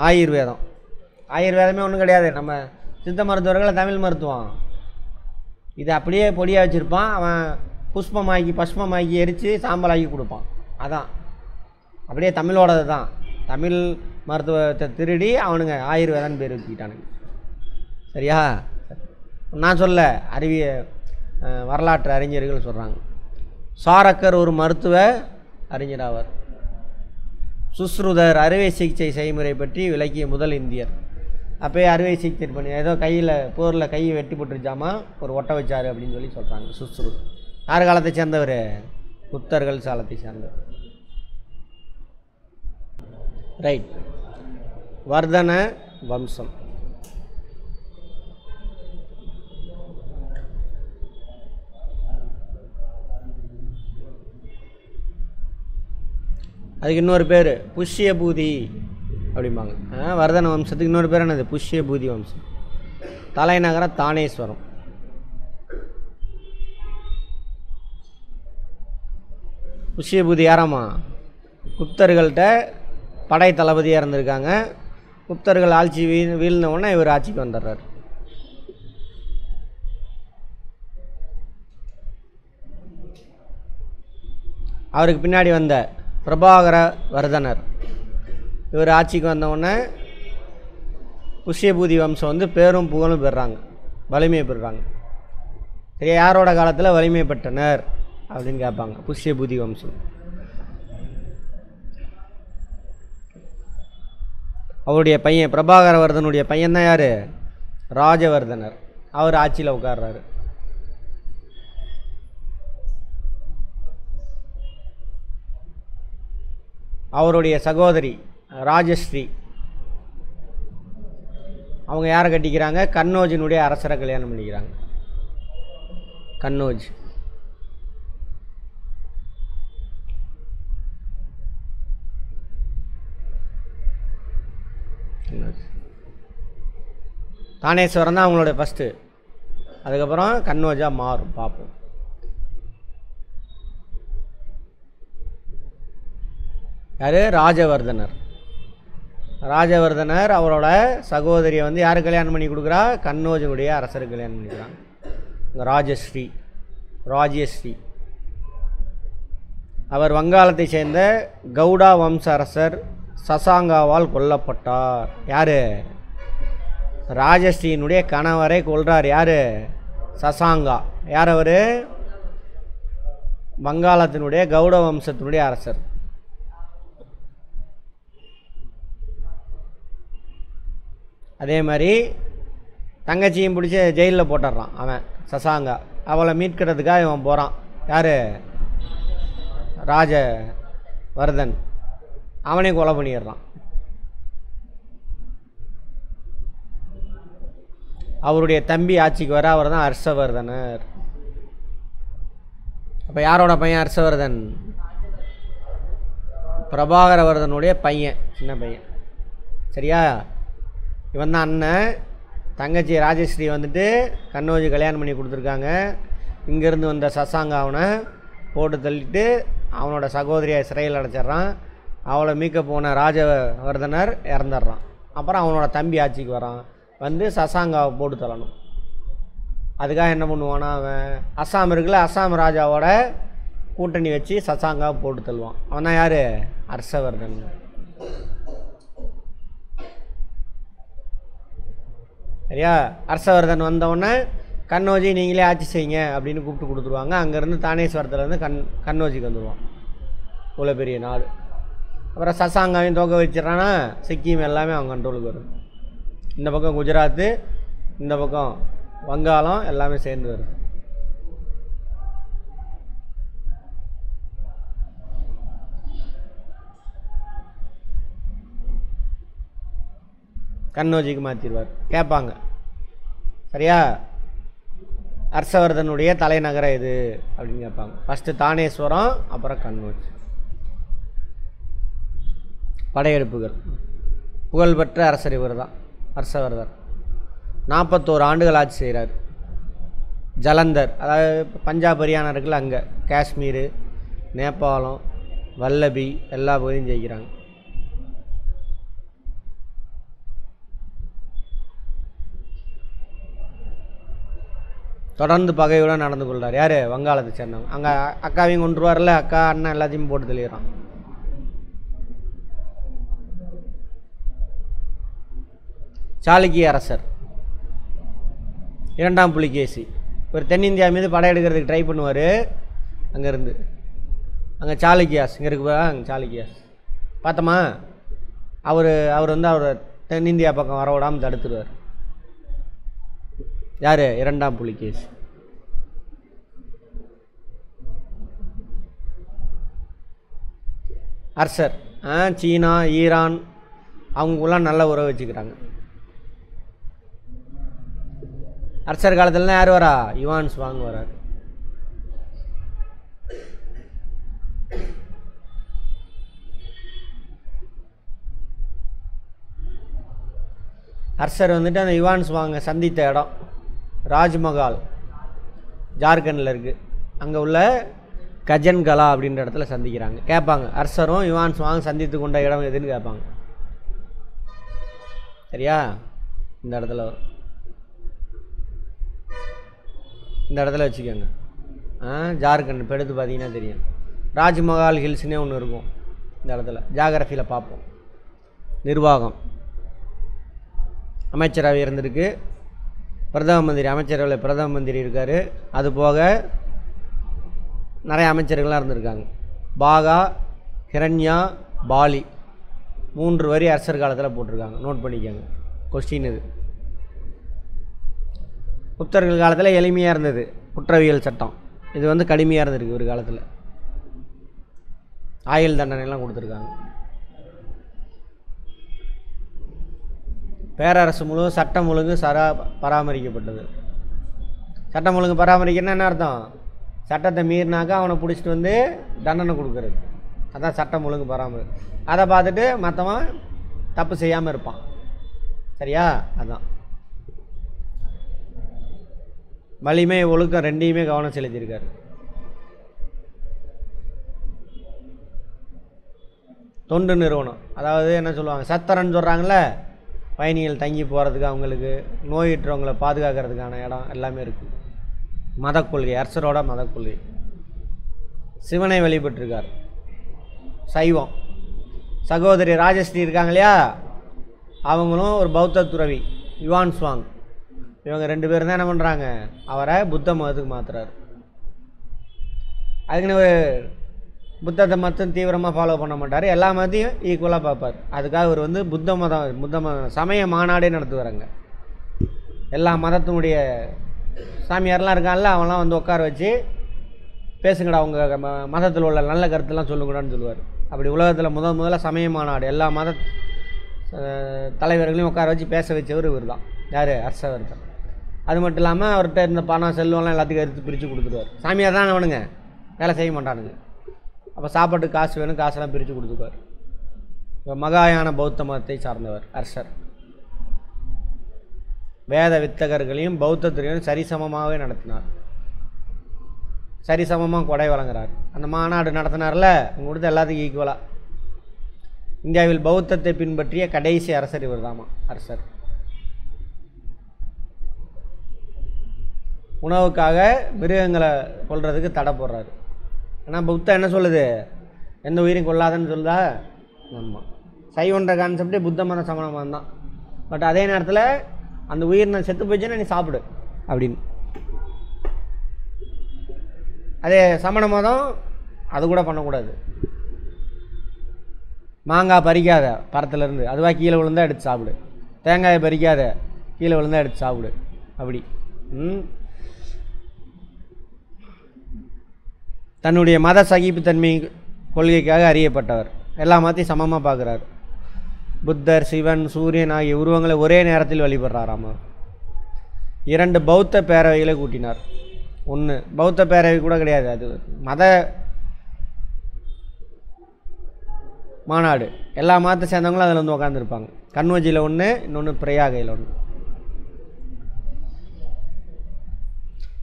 ஆயுர்வேதமே ஒன்றும் கிடையாது. நம்ம சித்த மருத்துவர்கள் தமிழ் மருத்துவம் இது அப்படியே பொடியாக வச்சுருப்பான். அவன் பஷ்பமாக்கி எரித்து சாம்பலாக்கி கொடுப்பான். அதான் அப்படியே தமிழோடது தான். தமிழ் மருத்துவத்தை திருடி அவனுங்க ஆயுர்வேதம் பேர் வச்சுக்கிட்டானுங்க. சரியா? நான் சொல்ல வரலாற்று அறிஞர்கள் சொல்கிறாங்க. சாரக்கர் ஒரு மருத்துவ அறிஞராவார். சுஸ்ருதர் அறுவை சிகிச்சை செய்முறை பற்றி விளக்கிய முதல் இந்தியர். அப்போயே அறுவை சிகிச்சை பண்ணி ஏதோ கையில் போரில் கையை வெட்டி போட்டுருச்சாமா, ஒரு ஒட்டை வச்சார் அப்படின்னு சொல்லி சொல்கிறாங்க. சுஸ்ருதர் யார் காலத்தை சேர்ந்தவர்? குப்தர்கள் காலத்தை சேர்ந்தவர். ரைட். வர்தன வம்சம். அதுக்கு இன்னொரு பேர் புஷ்யபூதி அப்படிம்பாங்க. வர்தன வம்சத்துக்கு இன்னொரு பேர் என்னது? புஷ்யபூதி வம்சம். தலைநகரம் தானேஸ்வரம். புஷ்யபூதி யாராமா? குப்தர்கள்ட்ட படை தளபதியாக இருந்திருக்காங்க. குப்தர்கள் ஆட்சி வீழ்ந்தவுடனே இவர் ஆட்சிக்கு வந்துடுறார். அவருக்கு பின்னாடி வந்த பிரபாகர வர்தனர் இவர் ஆட்சிக்கு வந்தவுடனே புஷ்யபூதி வம்சம் வந்து பேரும் புகழும் பெறுறாங்க, வலிமையை பெறுறாங்க. சரி, யாரோட காலத்தில் வலிமை பெற்றனர் அப்படின்னு கேட்பாங்க. புஷ்யபூதி வம்சம். அவருடைய பையன் பிரபாகரவர்தனுடைய பையன் தான் யார்? ராஜவர்தனர். அவர் ஆட்சியில் உட்கார்றாரு. அவருடைய சகோதரி ராஜஸ்ரீ, அவங்க யாரை கட்டிக்கிறாங்க? கன்னோஜினுடைய அரசரை கல்யாணம் பண்ணிக்கிறாங்க. கன்னோஜ். தானேஸ்வரம் தான் அவங்களோட ஃபஸ்ட்டு, அதுக்கப்புறம் கன்னோஜாக மாறும். பார்ப்போம். யார்? ராஜவர்தனர். ராஜவர்தனர் அவரோட சகோதரியை வந்து யார் கல்யாணம் பண்ணி கொடுக்குறா? கன்னோஜனுடைய அரசருக்கு கல்யாணம் பண்ணிக்கிறாங்க. ராஜஸ்ரீ, ராஜ்யஸ்ரீ. அவர் வங்காளத்தை சேர்ந்த கவுடா வம்ச அரசர் சசாங்காவால் கொல்லப்பட்டார். யார்? ராஜஸ்ரீனுடைய கணவரை கொல்றார். யார்? சசாங்கா. யார் அவர்? வங்காளத்தினுடைய கவுட வம்சத்தினுடைய அரசர். அதே மாதிரி தங்கச்சியும் பிடிச்சி ஜெயிலில் போட்டுடுறான் அவன் சசாங்கா. அவளை மீட்கிறதுக்காக இவன் போகிறான். யார்? ராஜவர்தன். அவனையும் கொலை பண்ணிடுறான். அவருடைய தம்பி ஆட்சிக்கு வர அவர் தான் ஹர்ஷவர்தனர். அப்போ யாரோட பையன் ஹர்ஷவர்தன்? பிரபாகரவர்தனுடைய பையன், சின்ன பையன். சரியா? இவன் தான் அண்ணன். தங்கச்சி ராஜஸ்ரீ வந்துட்டு கன்னோஜி கல்யாணம் பண்ணி கொடுத்துருக்காங்க. இங்கேருந்து வந்த சசாங்க அவனை போட்டு தள்ளிட்டு அவனோட சகோதரியை சிறையில் அடைச்சிட்றான். அவளை மீட்க போன ராஜவர்தனர் இறந்துடுறான். அப்புறம் அவனோட தம்பி ஆட்சிக்கு வரான். வந்து சசாங்காவை போட்டு தள்ளணும். அதுக்காக என்ன பண்ணுவானா, அவன் அஸ்ஸாம் இருக்குல்ல, அஸ்ஸாம் ராஜாவோட கூட்டணி வச்சு சசாங்காவை போட்டு தள்ளுவான். அவன் தான் யார்? ஹர்ஷவர்தன். சரியா? ஹர்ஷவர்தன் வந்தவுடனே கன்னோஜி நீங்களே ஆட்சி செய்யுங்க அப்படின்னு கூப்பிட்டு கொடுத்துருவாங்க. அங்கேருந்து தானேஸ்வரத்துலேருந்து கன்னோஜிக்கு வந்துடுவான். இவ்வளோ பெரிய நாடு. அப்புறம் சசாங்காவையும் தோக்க வச்சிடறான்னா சிக்கிம் எல்லாமே அவங்க கண்ட்ரோலுக்கு வரும். இந்த பக்கம் குஜராத்து, இந்த பக்கம் வங்காளம் எல்லாமே சேர்ந்து வரும். கன்னோஜிக்கு மாற்றிடுவார். கேட்பாங்க, சரியா, ஹர்ஷவர்தனுடைய தலைநகரம் எது அப்படின்னு கேட்பாங்க. ஃபஸ்ட்டு தானேஸ்வரம், அப்புறம் கன்னோஜ். படையெடுப்புகள். புகழ்பெற்ற அரசர் இவர் தான் ஹர்ஷவர்தன். 41 ஆண்டுகள் ஆட்சி செய்கிறார். ஜலந்தர், அதாவது பஞ்சாப் ஹரியானா இருக்குல்ல, அங்கே காஷ்மீர், நேபாளம், வல்லபி எல்லா பகுதியும் ஜெயிக்கிறாங்க. தொடர்ந்து பகையுடன் நடந்து கொள்கிறார். யார்? வங்காளத்தை சேர்ந்தவங்க. அங்கே அக்காவையும் கொண்டுருவார்ல, அக்கா அண்ணன் எல்லாத்தையும் போட்டு தெளிகிறான். சாளுக்கிய அரசர் இரண்டாம் புலிகேசி. ஒரு தென்னிந்தியா மீது படையெடுக்கிறதுக்கு ட்ரை பண்ணுவார். அங்கேருந்து அங்கே சாளுக்கியாஸ் இங்கே இருக்கு. அங்கே சாளுக்கியாஸ் பார்த்தோமா, அவர் வந்து அவர் தென்னிந்தியா பக்கம் வர விடாமல் தடுத்துடுவார். யார்? இரண்டாம் புலிகேசி. ஹர்ஷர் சீனா, ஈரான் அவங்களாம் நல்ல உறவு வச்சுக்கிறாங்க. ஹர்ஷர் காலத்தில் யார் வரா? யுவான் சுவாங் வரார். ஹர்ஷர் வந்துட்டு அந்த யுவான் சுவாங்கை சந்தித்த இடம் ராஜ்மஹால் ஜார்க்கண்டில் இருக்குது. அங்கே உள்ள கஜன்கலா அப்படின்ற இடத்துல சந்திக்கிறாங்க. கேட்பாங்க, அரசரும் யுவான் சுவாங் சந்தித்து கொண்ட இடம் எதுன்னு கேட்பாங்க. சரியா? இந்த இடத்துல வரும். இந்த இடத்துல வச்சுக்கோங்க. ஜார்க்கண்ட் இப்போ எடுத்து பார்த்தீங்கன்னா தெரியும். ராஜ்மஹால் ஹில்ஸ்னே ஒன்று இருக்கும். இந்த இடத்துல ஜாகிரஃபியில் பார்ப்போம். நிர்வாகம், அமைச்சரவை இருந்திருக்கு, பிரதம மந்திரி, அமைச்சரவையில் பிரதம மந்திரி இருக்கார். அது போக நிறைய அமைச்சர்கள்லாம் இருந்திருக்காங்க. பாகா, ஹிரண்யா, பாலி 3 வரி அரசர் காலத்தில் போட்டிருக்காங்க. நோட் பண்ணிக்கோங்க, கொஸ்டின் இது. குப்தர்கள் காலத்தில் எளிமையாக இருந்தது குற்றவியல் சட்டம். இது வந்து கடுமையாக இருந்திருக்கு ஒரு காலத்தில். ஆயுள் தண்டனைலாம் கொடுத்துருக்காங்க. பேரரசு முழு சட்டம் ஒழுங்கு பராமரிக்கப்பட்டது. சட்டம் ஒழுங்கு பராமரிக்கணும்னா என்ன அர்த்தம்? சட்டத்தை மீறினாக்கா அவனை பிடிச்சிட்டு வந்து தண்டனை கொடுக்குறது. அதான் சட்டம் ஒழுங்கு பராமரி. அதை பார்த்துட்டு மற்றவன் தப்பு செய்யாமல் இருப்பான். சரியா? அதான் வலிமை ஒழுக்கம் ரெண்டையுமே கவனம் செலுத்தியிருக்காரு. தொண்டு நிறுவனம், அதாவது என்ன சொல்லுவாங்க, சத்திரன்னு சொல்கிறாங்கள, பயணிகள் தங்கி போகிறதுக்கு, அவங்களுக்கு நோயுற்றவங்களை பாதுகாக்கிறதுக்கான இடம் எல்லாமே இருக்குது. மதக்கொள்கை, அரசரோட மதக்கொள்கை. சிவனை வழிபட்டிருக்கார். சைவம். சகோதரி ராஜஸ்ரீ இருக்காங்க இல்லையா, அவங்களும் ஒரு பௌத்த துறவி, யுவான் சுவாங். இவங்க 2 பேரும் தான் என்ன பண்ணுறாங்க, அவரை புத்த மதத்துக்கு மாற்றுறாரு. அதுக்குன்னு புத்தத்தை மட்டும் தீவிரமாக ஃபாலோ பண்ண மாட்டார், எல்லா மதத்தையும் ஈக்குவலாக பார்ப்பார். அதுக்காக இவர் வந்து புத்த மதம் சமய மாநாடே நடத்துவாருங்க. எல்லா மதத்தினுடைய சாமியார்லாம் இருக்கான்ல, அவன்லாம் வந்து உட்கார வச்சு பேசுங்கடா, உங்கள் மதத்தில் உள்ள நல்ல கருத்துலாம் சொல்லுங்கடான்னு சொல்லுவார். அப்படி உலகத்தில் முதல்ல சமய மாநாடு எல்லா மத தலைவர்களையும் உட்கார வச்சு பேச வச்சவர் இவர் தான். யார்? அரசவர் தான். அது மட்டும் இல்லாமல் அவர்கிட்ட இருந்த பணம் செல்வம்லாம் எல்லாத்துக்கும் எடுத்து பிரித்து கொடுத்துருவார். சாமியார் தான் அவனுங்க, வேலை செய்ய மாட்டானுங்க. அப்போ சாப்பாட்டுக்கு காசு வேணும், காசெல்லாம் பிரித்து கொடுத்துக்குவார். இப்போ மகாயான பௌத்த மதத்தை சார்ந்தவர் அரசர். வேத வித்தகர்களையும் பௌத்தத்துறையும் சரிசமமாகவே நடத்தினார். சரிசமமாக கொடை வழங்குறார். அந்த மாநாடு நடத்தினார்ல, அவங்க கொடுத்து எல்லாத்துக்கும் ஈக்குவலாக. இந்தியாவில் பௌத்தத்தை பின்பற்றிய கடைசி அரசர் இவர் தாமா அரசர். உணவுக்காக மிருகங்களை கொல்றதுக்கு தடை போடுறாரு. ஆனால் புத்தம் என்ன சொல்லுது? எந்த உயிரையும் கொள்ளாதன்னு சொல்லுதா? ஆமாம். சைவன்ற கான்செப்டே புத்த மத சமண மதம் தான். பட் அதே நேரத்தில் அந்த உயிர் நான் செத்து போயிடுச்சுன்னா நீ சாப்பிடு அப்படின்னு. அதே சமண மதம் அது கூட பண்ணக்கூடாது. மாங்காய் பறிக்காத பரத்துலேருந்து, அதுவாக கீழே விழுந்தால் எடுத்து சாப்பிடு. தேங்காயை பறிக்காத, கீழே விழுந்தால் எடுத்து சாப்பிடு. அப்படி தன்னுடைய மத சகிப்புத்தன்மை கொள்கைக்காக அறியப்பட்டவர். எல்லா மதத்தையும் சமமாக பார்க்குறார். புத்தர், சிவன், சூரியன் ஆகிய உருவங்களை ஒரே நேரத்தில் வழிபடுறாராமா. 2 பௌத்த பேரவைகளை கூட்டினார். 1 பௌத்த பேரவை கூட கிடையாது, அது மத மாநாடு. எல்லா மதத்தை சேர்ந்தவங்களும் அதில் வந்து உட்காந்துருப்பாங்க. கன்வஜியில் 1, இன்னொன்று பிரயாகையில் 1.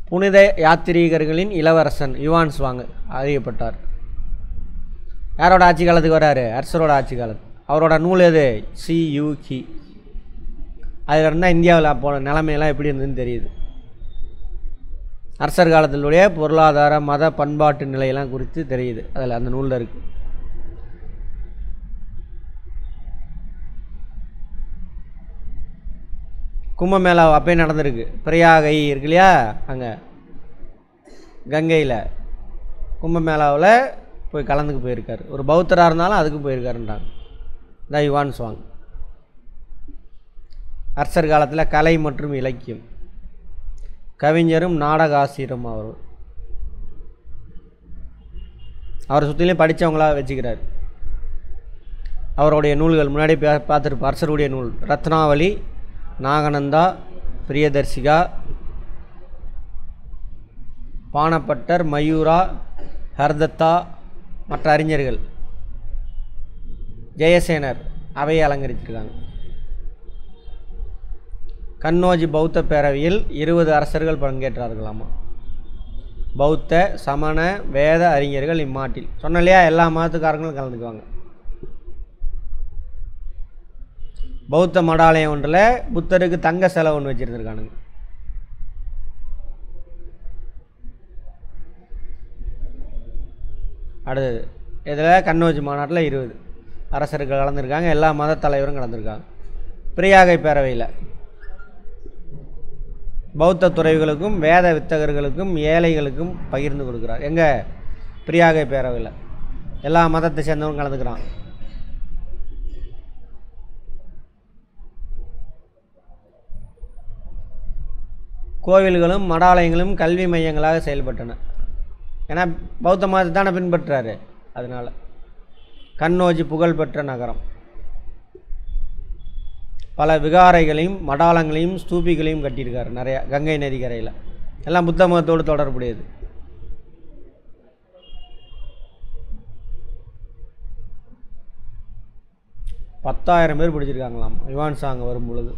புனித யாத்திரீகர்களின் இளவரசன் யுவான் சுவாங் அறியப்பட்டார். யாரோட ஆட்சி காலத்துக்கு வராரு? அரசரோட ஆட்சி காலத்து. அவரோட நூல் எது? சியூகி. அதில் இருந்தால் இந்தியாவில் அப்போ நிலைமையெல்லாம் எப்படி இருந்ததுன்னு தெரியுது. அரசர் காலத்தினுடைய பொருளாதார மத பண்பாட்டு நிலையெல்லாம் குறித்து தெரியுது. அதில் அந்த நூலில் இருக்குது. கும்பமேளா அப்பயே நடந்திருக்கு. பிரயாகை இருக்கு இல்லையா, அங்கே கங்கையில் கும்பமேளாவில் போய் கலந்துக்கு போயிருக்காரு. ஒரு பௌத்தராக இருந்தாலும் அதுக்கு போயிருக்காருன்றாங்க. இந்த யுவான் சுவாங் அரசர் காலத்தில் கலை மற்றும் இலக்கியம், கவிஞரும் நாடக ஆசிரியரும் அவரை சுற்றிலையும் படித்தவங்களா வச்சுக்கிறார். அவருடைய நூல்கள் முன்னாடி பார்த்துருப்போம். அரசருடைய நூல் ரத்னாவளி, நாகநந்தா, பிரியதர்சிகா, பானப்பட்டர், மயூரா, ஹர்தத்தா, மற்ற அறிஞர்கள், ஜெயசேனர் அவையை அலங்கரிச்சிருக்காங்க. கன்னோஜி பௌத்த பேரவையில் 20 அரசர்கள் பங்கேற்றார்களாமா. பௌத்த சமண வேத அறிஞர்கள் இம்மாட்டில். சொன்ன இல்லையா, எல்லா மதத்துக்காரங்களும் கலந்துக்குவாங்க. பௌத்த மடாலயம் ஒன்றில் புத்தருக்கு தங்க சிலை ஒன்று வச்சுருந்துருக்கானுங்க. அடுத்தது இதில் கண்ணோச்சி மாநாட்டில் 20 அரசர்கள் கலந்துருக்காங்க. எல்லா மத தலைவரும் கலந்துருக்காங்க. பிரியாகை பேரவையில் பௌத்த துறவிகளுக்கும் வேத வித்தகர்களுக்கும் ஏழைகளுக்கும் பகிர்ந்து கொடுக்குறார். எங்கே? பிரியாகை பேரவையில் எல்லா மதத்தை சேர்ந்தவங்க கலந்துக்கிறான். கோவில்களும் மடாலயங்களும் கல்வி மையங்களாக செயல்பட்டன. ஏன்னா பௌத்த மதத்தை தானே பின்பற்றுறாரு, அதனால். கண்ணோஜி புகழ்பெற்ற நகரம். பல விகாரைகளையும் மடாலங்களையும் ஸ்தூபிகளையும் கட்டியிருக்காரு நிறையா, கங்கை நதி கரையில். எல்லாம் புத்த மதத்தோடு தொடர்புடையது. பத்தாயிரம் பேர் பிடிச்சிருக்காங்களாம் யுவான்சா அங்கே வரும் பொழுது.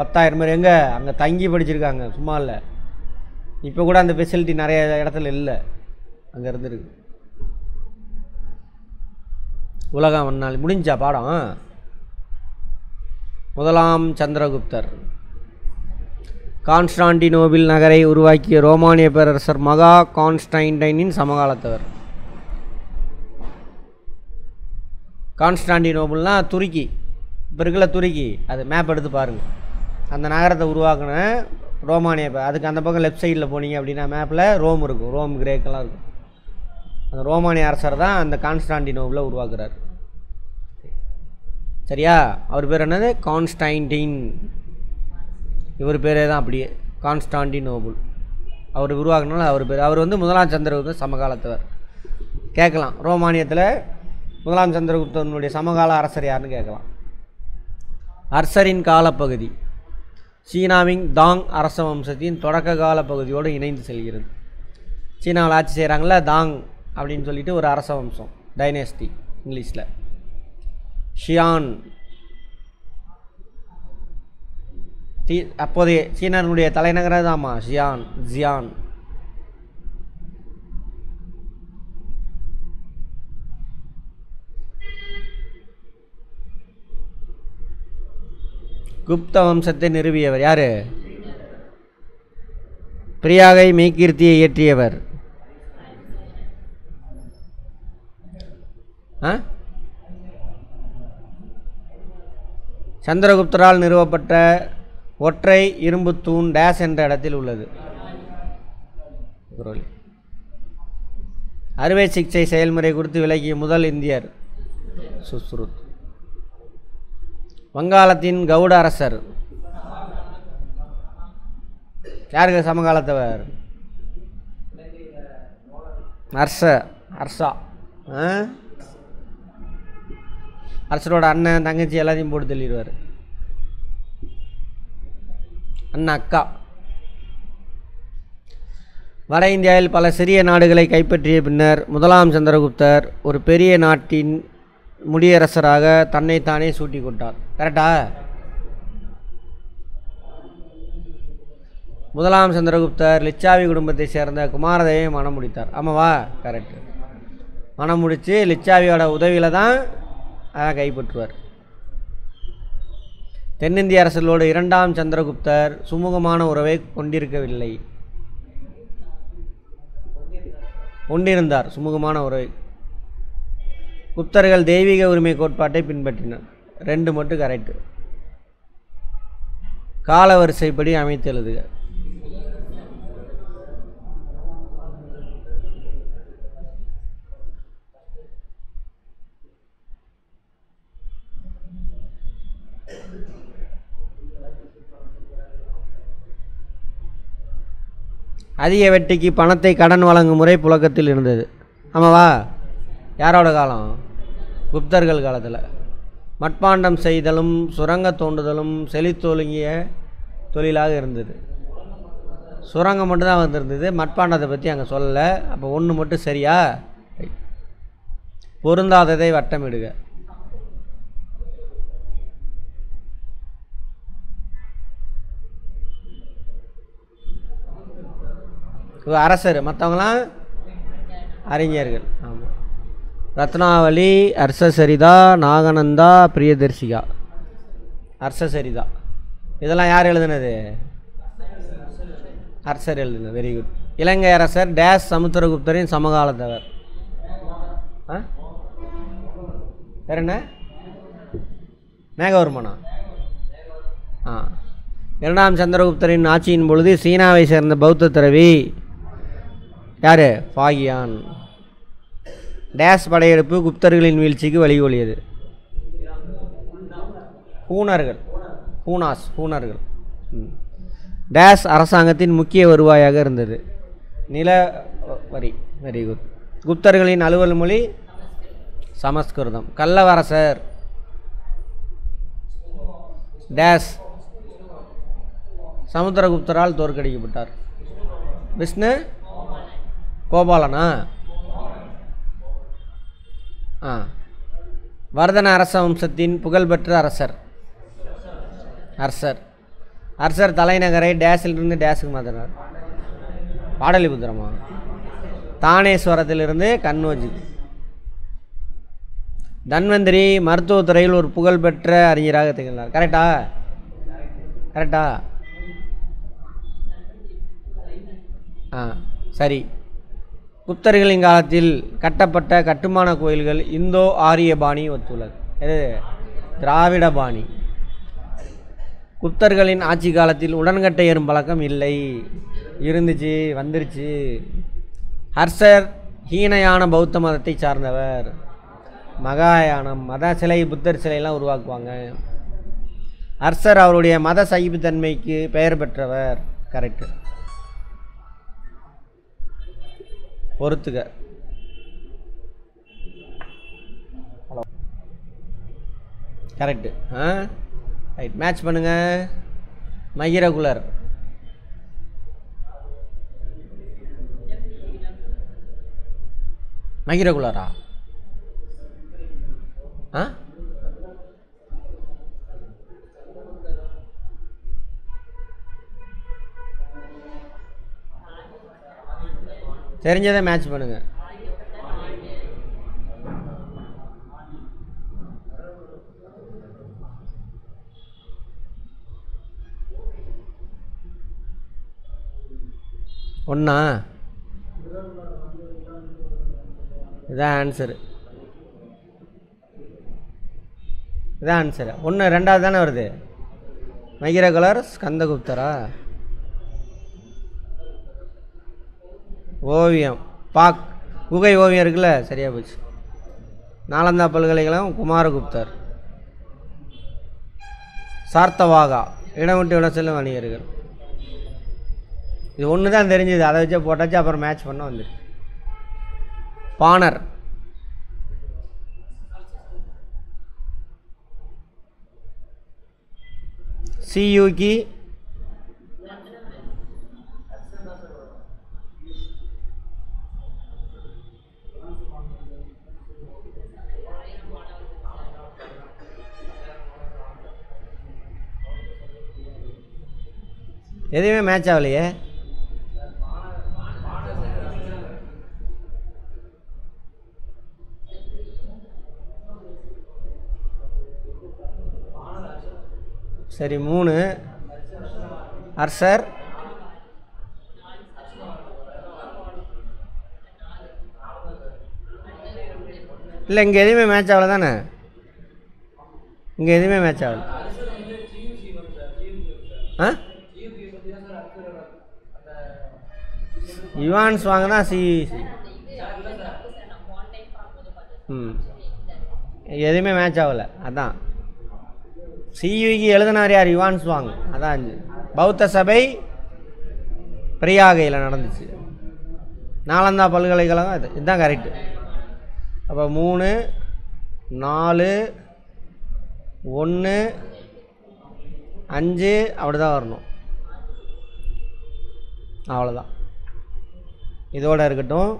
10,000 பேர் எங்கே? அங்கே தங்கி படிச்சிருக்காங்க, சும்மா இல்லை. இப்போ கூட அந்த ஃபெசிலிட்டி நிறைய இடத்துல இல்லை, அங்கே இருந்துருக்கு. உலகம் ஒன்றால் முடிஞ்சா பாடம். முதலாம் சந்திரகுப்தர் கான்ஸ்டாண்டினோபிள் நகரை உருவாக்கிய ரோமானிய பேரரசர் மகா கான்ஸ்டைன்டைனின் சமகாலத்தவர். கான்ஸ்டாண்டினோபிள்னால் துருக்கி, இப்போ இருக்குல்ல துருக்கி, அது மேப் எடுத்து பாருங்கள். அந்த நகரத்தை உருவாக்கின ரோமானிய, அதுக்கு அந்த பக்கம் லெஃப்ட் சைடில் போனீங்க அப்படின்னா மேப்பில் ரோம் இருக்கும், ரோம் கிரேக்கெல்லாம் இருக்கும். அந்த ரோமானிய அரசர் தான் அந்த கான்ஸ்டாண்டினோபிளை உருவாக்குறார். சரியா? அவர் பேர் என்னது? கான்ஸ்டைன்டைன். இவர் பேரே தான் அப்படியே கான்ஸ்டாண்டினோபிள். அவர் உருவாக்குனால அவர் பேர். அவர் வந்து முதலாம் சந்திரகுப்தர் சமகாலத்தவர். கேட்கலாம், ரோமானியத்தில் முதலாம் சந்திரகுப்தனுடைய சமகால அரசர் யாருன்னு கேட்கலாம். அரசரின் காலப்பகுதி சீனாவின் தாங் அரச வம்சத்தின் தொடக்க கால பகுதியோடு இணைந்து செல்கிறது. சீனாவில் ஆட்சி செய்கிறாங்கள தாங் அப்படின்னு சொல்லிட்டு ஒரு அரச வம்சம், டைனஸ்டி இங்கிலீஷில். ஷியான் அப்போதைய சீனானுடைய தலைநகரம் தான்மா ஷியான், ஜியான். குப்த வம்சத்தை நிறுவியவர் யார்? பிரியாகை மெய்கீர்த்தியை இயற்றியவர் சந்திரகுப்தரால் நிறுவப்பட்ட ஒற்றை இரும்பு தூண் டேஸ் என்ற இடத்தில் உள்ளது. அறுவை சிகிச்சை செயல்முறை குறித்து விளக்கிய முதல் இந்தியர் சுஸ்ருத். வங்காளத்தின் கவுட அரசர் யாருக்கு சமகாலத்தவர்? அர்ஷா. அரசரோட அண்ணன் தங்கச்சி எல்லாத்தையும் போட்டு தள்ளிடுவார். அண்ணன் அக்கா. வட இந்தியாவில் பல சிறிய நாடுகளை கைப்பற்றிய பின்னர் முதலாம் சந்திரகுப்தர் ஒரு பெரிய நாட்டின் முடியரசராக தன்னைத்தானே சூட்டி கொண்டார். கரெக்டா? முதலாம் சந்திரகுப்தர் லிச்சாவி குடும்பத்தை சேர்ந்த குமாரதேவியை மணம் முடித்தார். ஆமாவா? கரெக்டு. மணம் முடித்து லிச்சாவியோட உதவியில் தான் அதை கைப்பற்றுவார். தென்னிந்திய அரசர்களோடு இரண்டாம் சந்திரகுப்தர் சுமூகமான உறவை கொண்டிருந்தார். சுமூகமான உறவை. குப்தர்கள் தெய்வீக உரிமை கோட்பாட்டை பின்பற்றினர். 2 மட்டும் கரெக்டு. கால வரிசைப்படி அமைத்து எழுதுக. அதிக வெட்டிக்கு பணத்தை கடன் வழங்கும் முறை புழக்கத்தில் இருந்தது. ஆமாவா? யாரோட காலம்? குப்தர்கள் காலத்தில். மட்பாண்டம் செய்தலும் சுரங்க தோண்டுதலும் செழித்தொழுங்கிய தொழிலாக இருந்தது. சுரங்கம் மட்டும்தான் வந்திருந்தது, மட்பாண்டத்தை பற்றி அங்கே சொல்லலை. அப்போ 1 மட்டும் சரியா? பொருந்தாததை வட்டமிடுக. அரசர், மற்றவங்களாம் அறிஞர்கள். ஆமாம். ரத்னாவளி, அர்ஷசரிதா, நாகநந்தா, பிரியதர்ஷிகா. அர்ஷசரிதா இதெல்லாம் யார் எழுதுனது? அரசர் எழுதுனது. Very good. இலங்கை அரசர் டேஸ் சமுத்திரகுப்தரின் சமகாலத்தவர். வேற என்ன? மேகவர்மனா? இரண்டாம் சந்திரகுப்தரின் ஆட்சியின் பொழுது சீனாவை சேர்ந்த பௌத்த துறவி யார்? ஃபாகியான். டேஸ் படையெடுப்பு குப்தர்களின் வீழ்ச்சிக்கு வழிகோலியது. ஹூனர்கள். ஹூனர்கள். டேஸ் அரசாங்கத்தின் முக்கிய வருவாயாக இருந்தது. நில வரி. Very good. குப்தர்களின் அலுவல் மொழி சமஸ்கிருதம். கல்லவரசர் டேஸ் சமுத்திரகுப்தரால் தோற்கடிக்கப்பட்டார். விஷ்ணு கோபாலனா? வர்தன அரச வம்சத்தின் புகழ்பெற்ற அரசர். அரசர் தலைநகரை டேஸிலிருந்து டேஸுக்கு மாற்றினார். பாடலிபுத்திரமா? தானேஸ்வரத்திலிருந்து கண்ணோஜுக்கு. தன்வந்திரி மருத்துவத்துறையில் ஒரு புகழ்பெற்ற அறிஞராக திகழ்ந்தார். கரெக்டா? சரி. குப்தர்களின் காலத்தில் கட்டப்பட்ட கட்டுமான கோயில்கள் இந்தோ ஆரிய பாணி ஒத்துள்ளது. எது? திராவிட பாணி. குப்தர்களின் ஆட்சி காலத்தில் உடன்கட்டை ஏறும் பழக்கம் இல்லை. இருந்துச்சு, வந்துருச்சு. ஹர்ஷர் ஹீனயான பௌத்த மதத்தை சார்ந்தவர். மகாயானம் மத சிலை, புத்தர் சிலையெல்லாம் உருவாக்குவாங்க. ஹர்ஷர் அவருடைய மத சகிப்புத்தன்மைக்கு பெயர் பெற்றவர். கரெக்டு. பொறுத்துக்க. கரெக்டு. ரைட். மேட்ச் பண்ணுங்க. மகிரகுலர். மகிரகுலரா? தெரிஞ்சதை மேட்ச் பண்ணுங்க. ஒன்றா? இதான் ஆன்சரு. இதான் ஆன்சரு. ஒன்று ரெண்டாவது தானே வருது. மகிரகுலர் ஸ்கந்தகுப்தரா? ஓவியம் பாக் குகை ஓவியம் இருக்குல்ல, சரியாக போச்சு. நாலந்தா பல்கலைக்கழகம் குமாரகுப்தர். சார்த்தவாகா இடம் விட்டு இடம் செல்லும் வணிகர்கள். இது ஒன்று தான் தெரிஞ்சுது, அதை வச்சே போட்டாச்சு. அப்புறம் மேட்ச் பண்ண வந்துடு. பாணர். சியூகி எதுவுமே மேட்ச் ஆகலையே. சரி, 3 ஹர்ஷர். இல்லை, இங்கே எதுவுமே மேட்ச் ஆகலை தானே. இங்கே எதுவுமே மேட்ச் ஆகலை. யுவான்ஸ் வாங்கினா சிஇசி. எதுவுமே மேட்ச் ஆகலை. அதான் சியூகி எழுதினார் யார்? யுவான்ஸ் வாங்க. அதான் பௌத்த சபை பிரியாகையில் நடந்துச்சு. நாலந்தா பல்கலைக்கழகம். இதுதான் கரெக்டு. அப்போ 3 4 1 5 அப்படி தான் வரணும். அவ்வளோதான். இதோடு இருக்கட்டும்.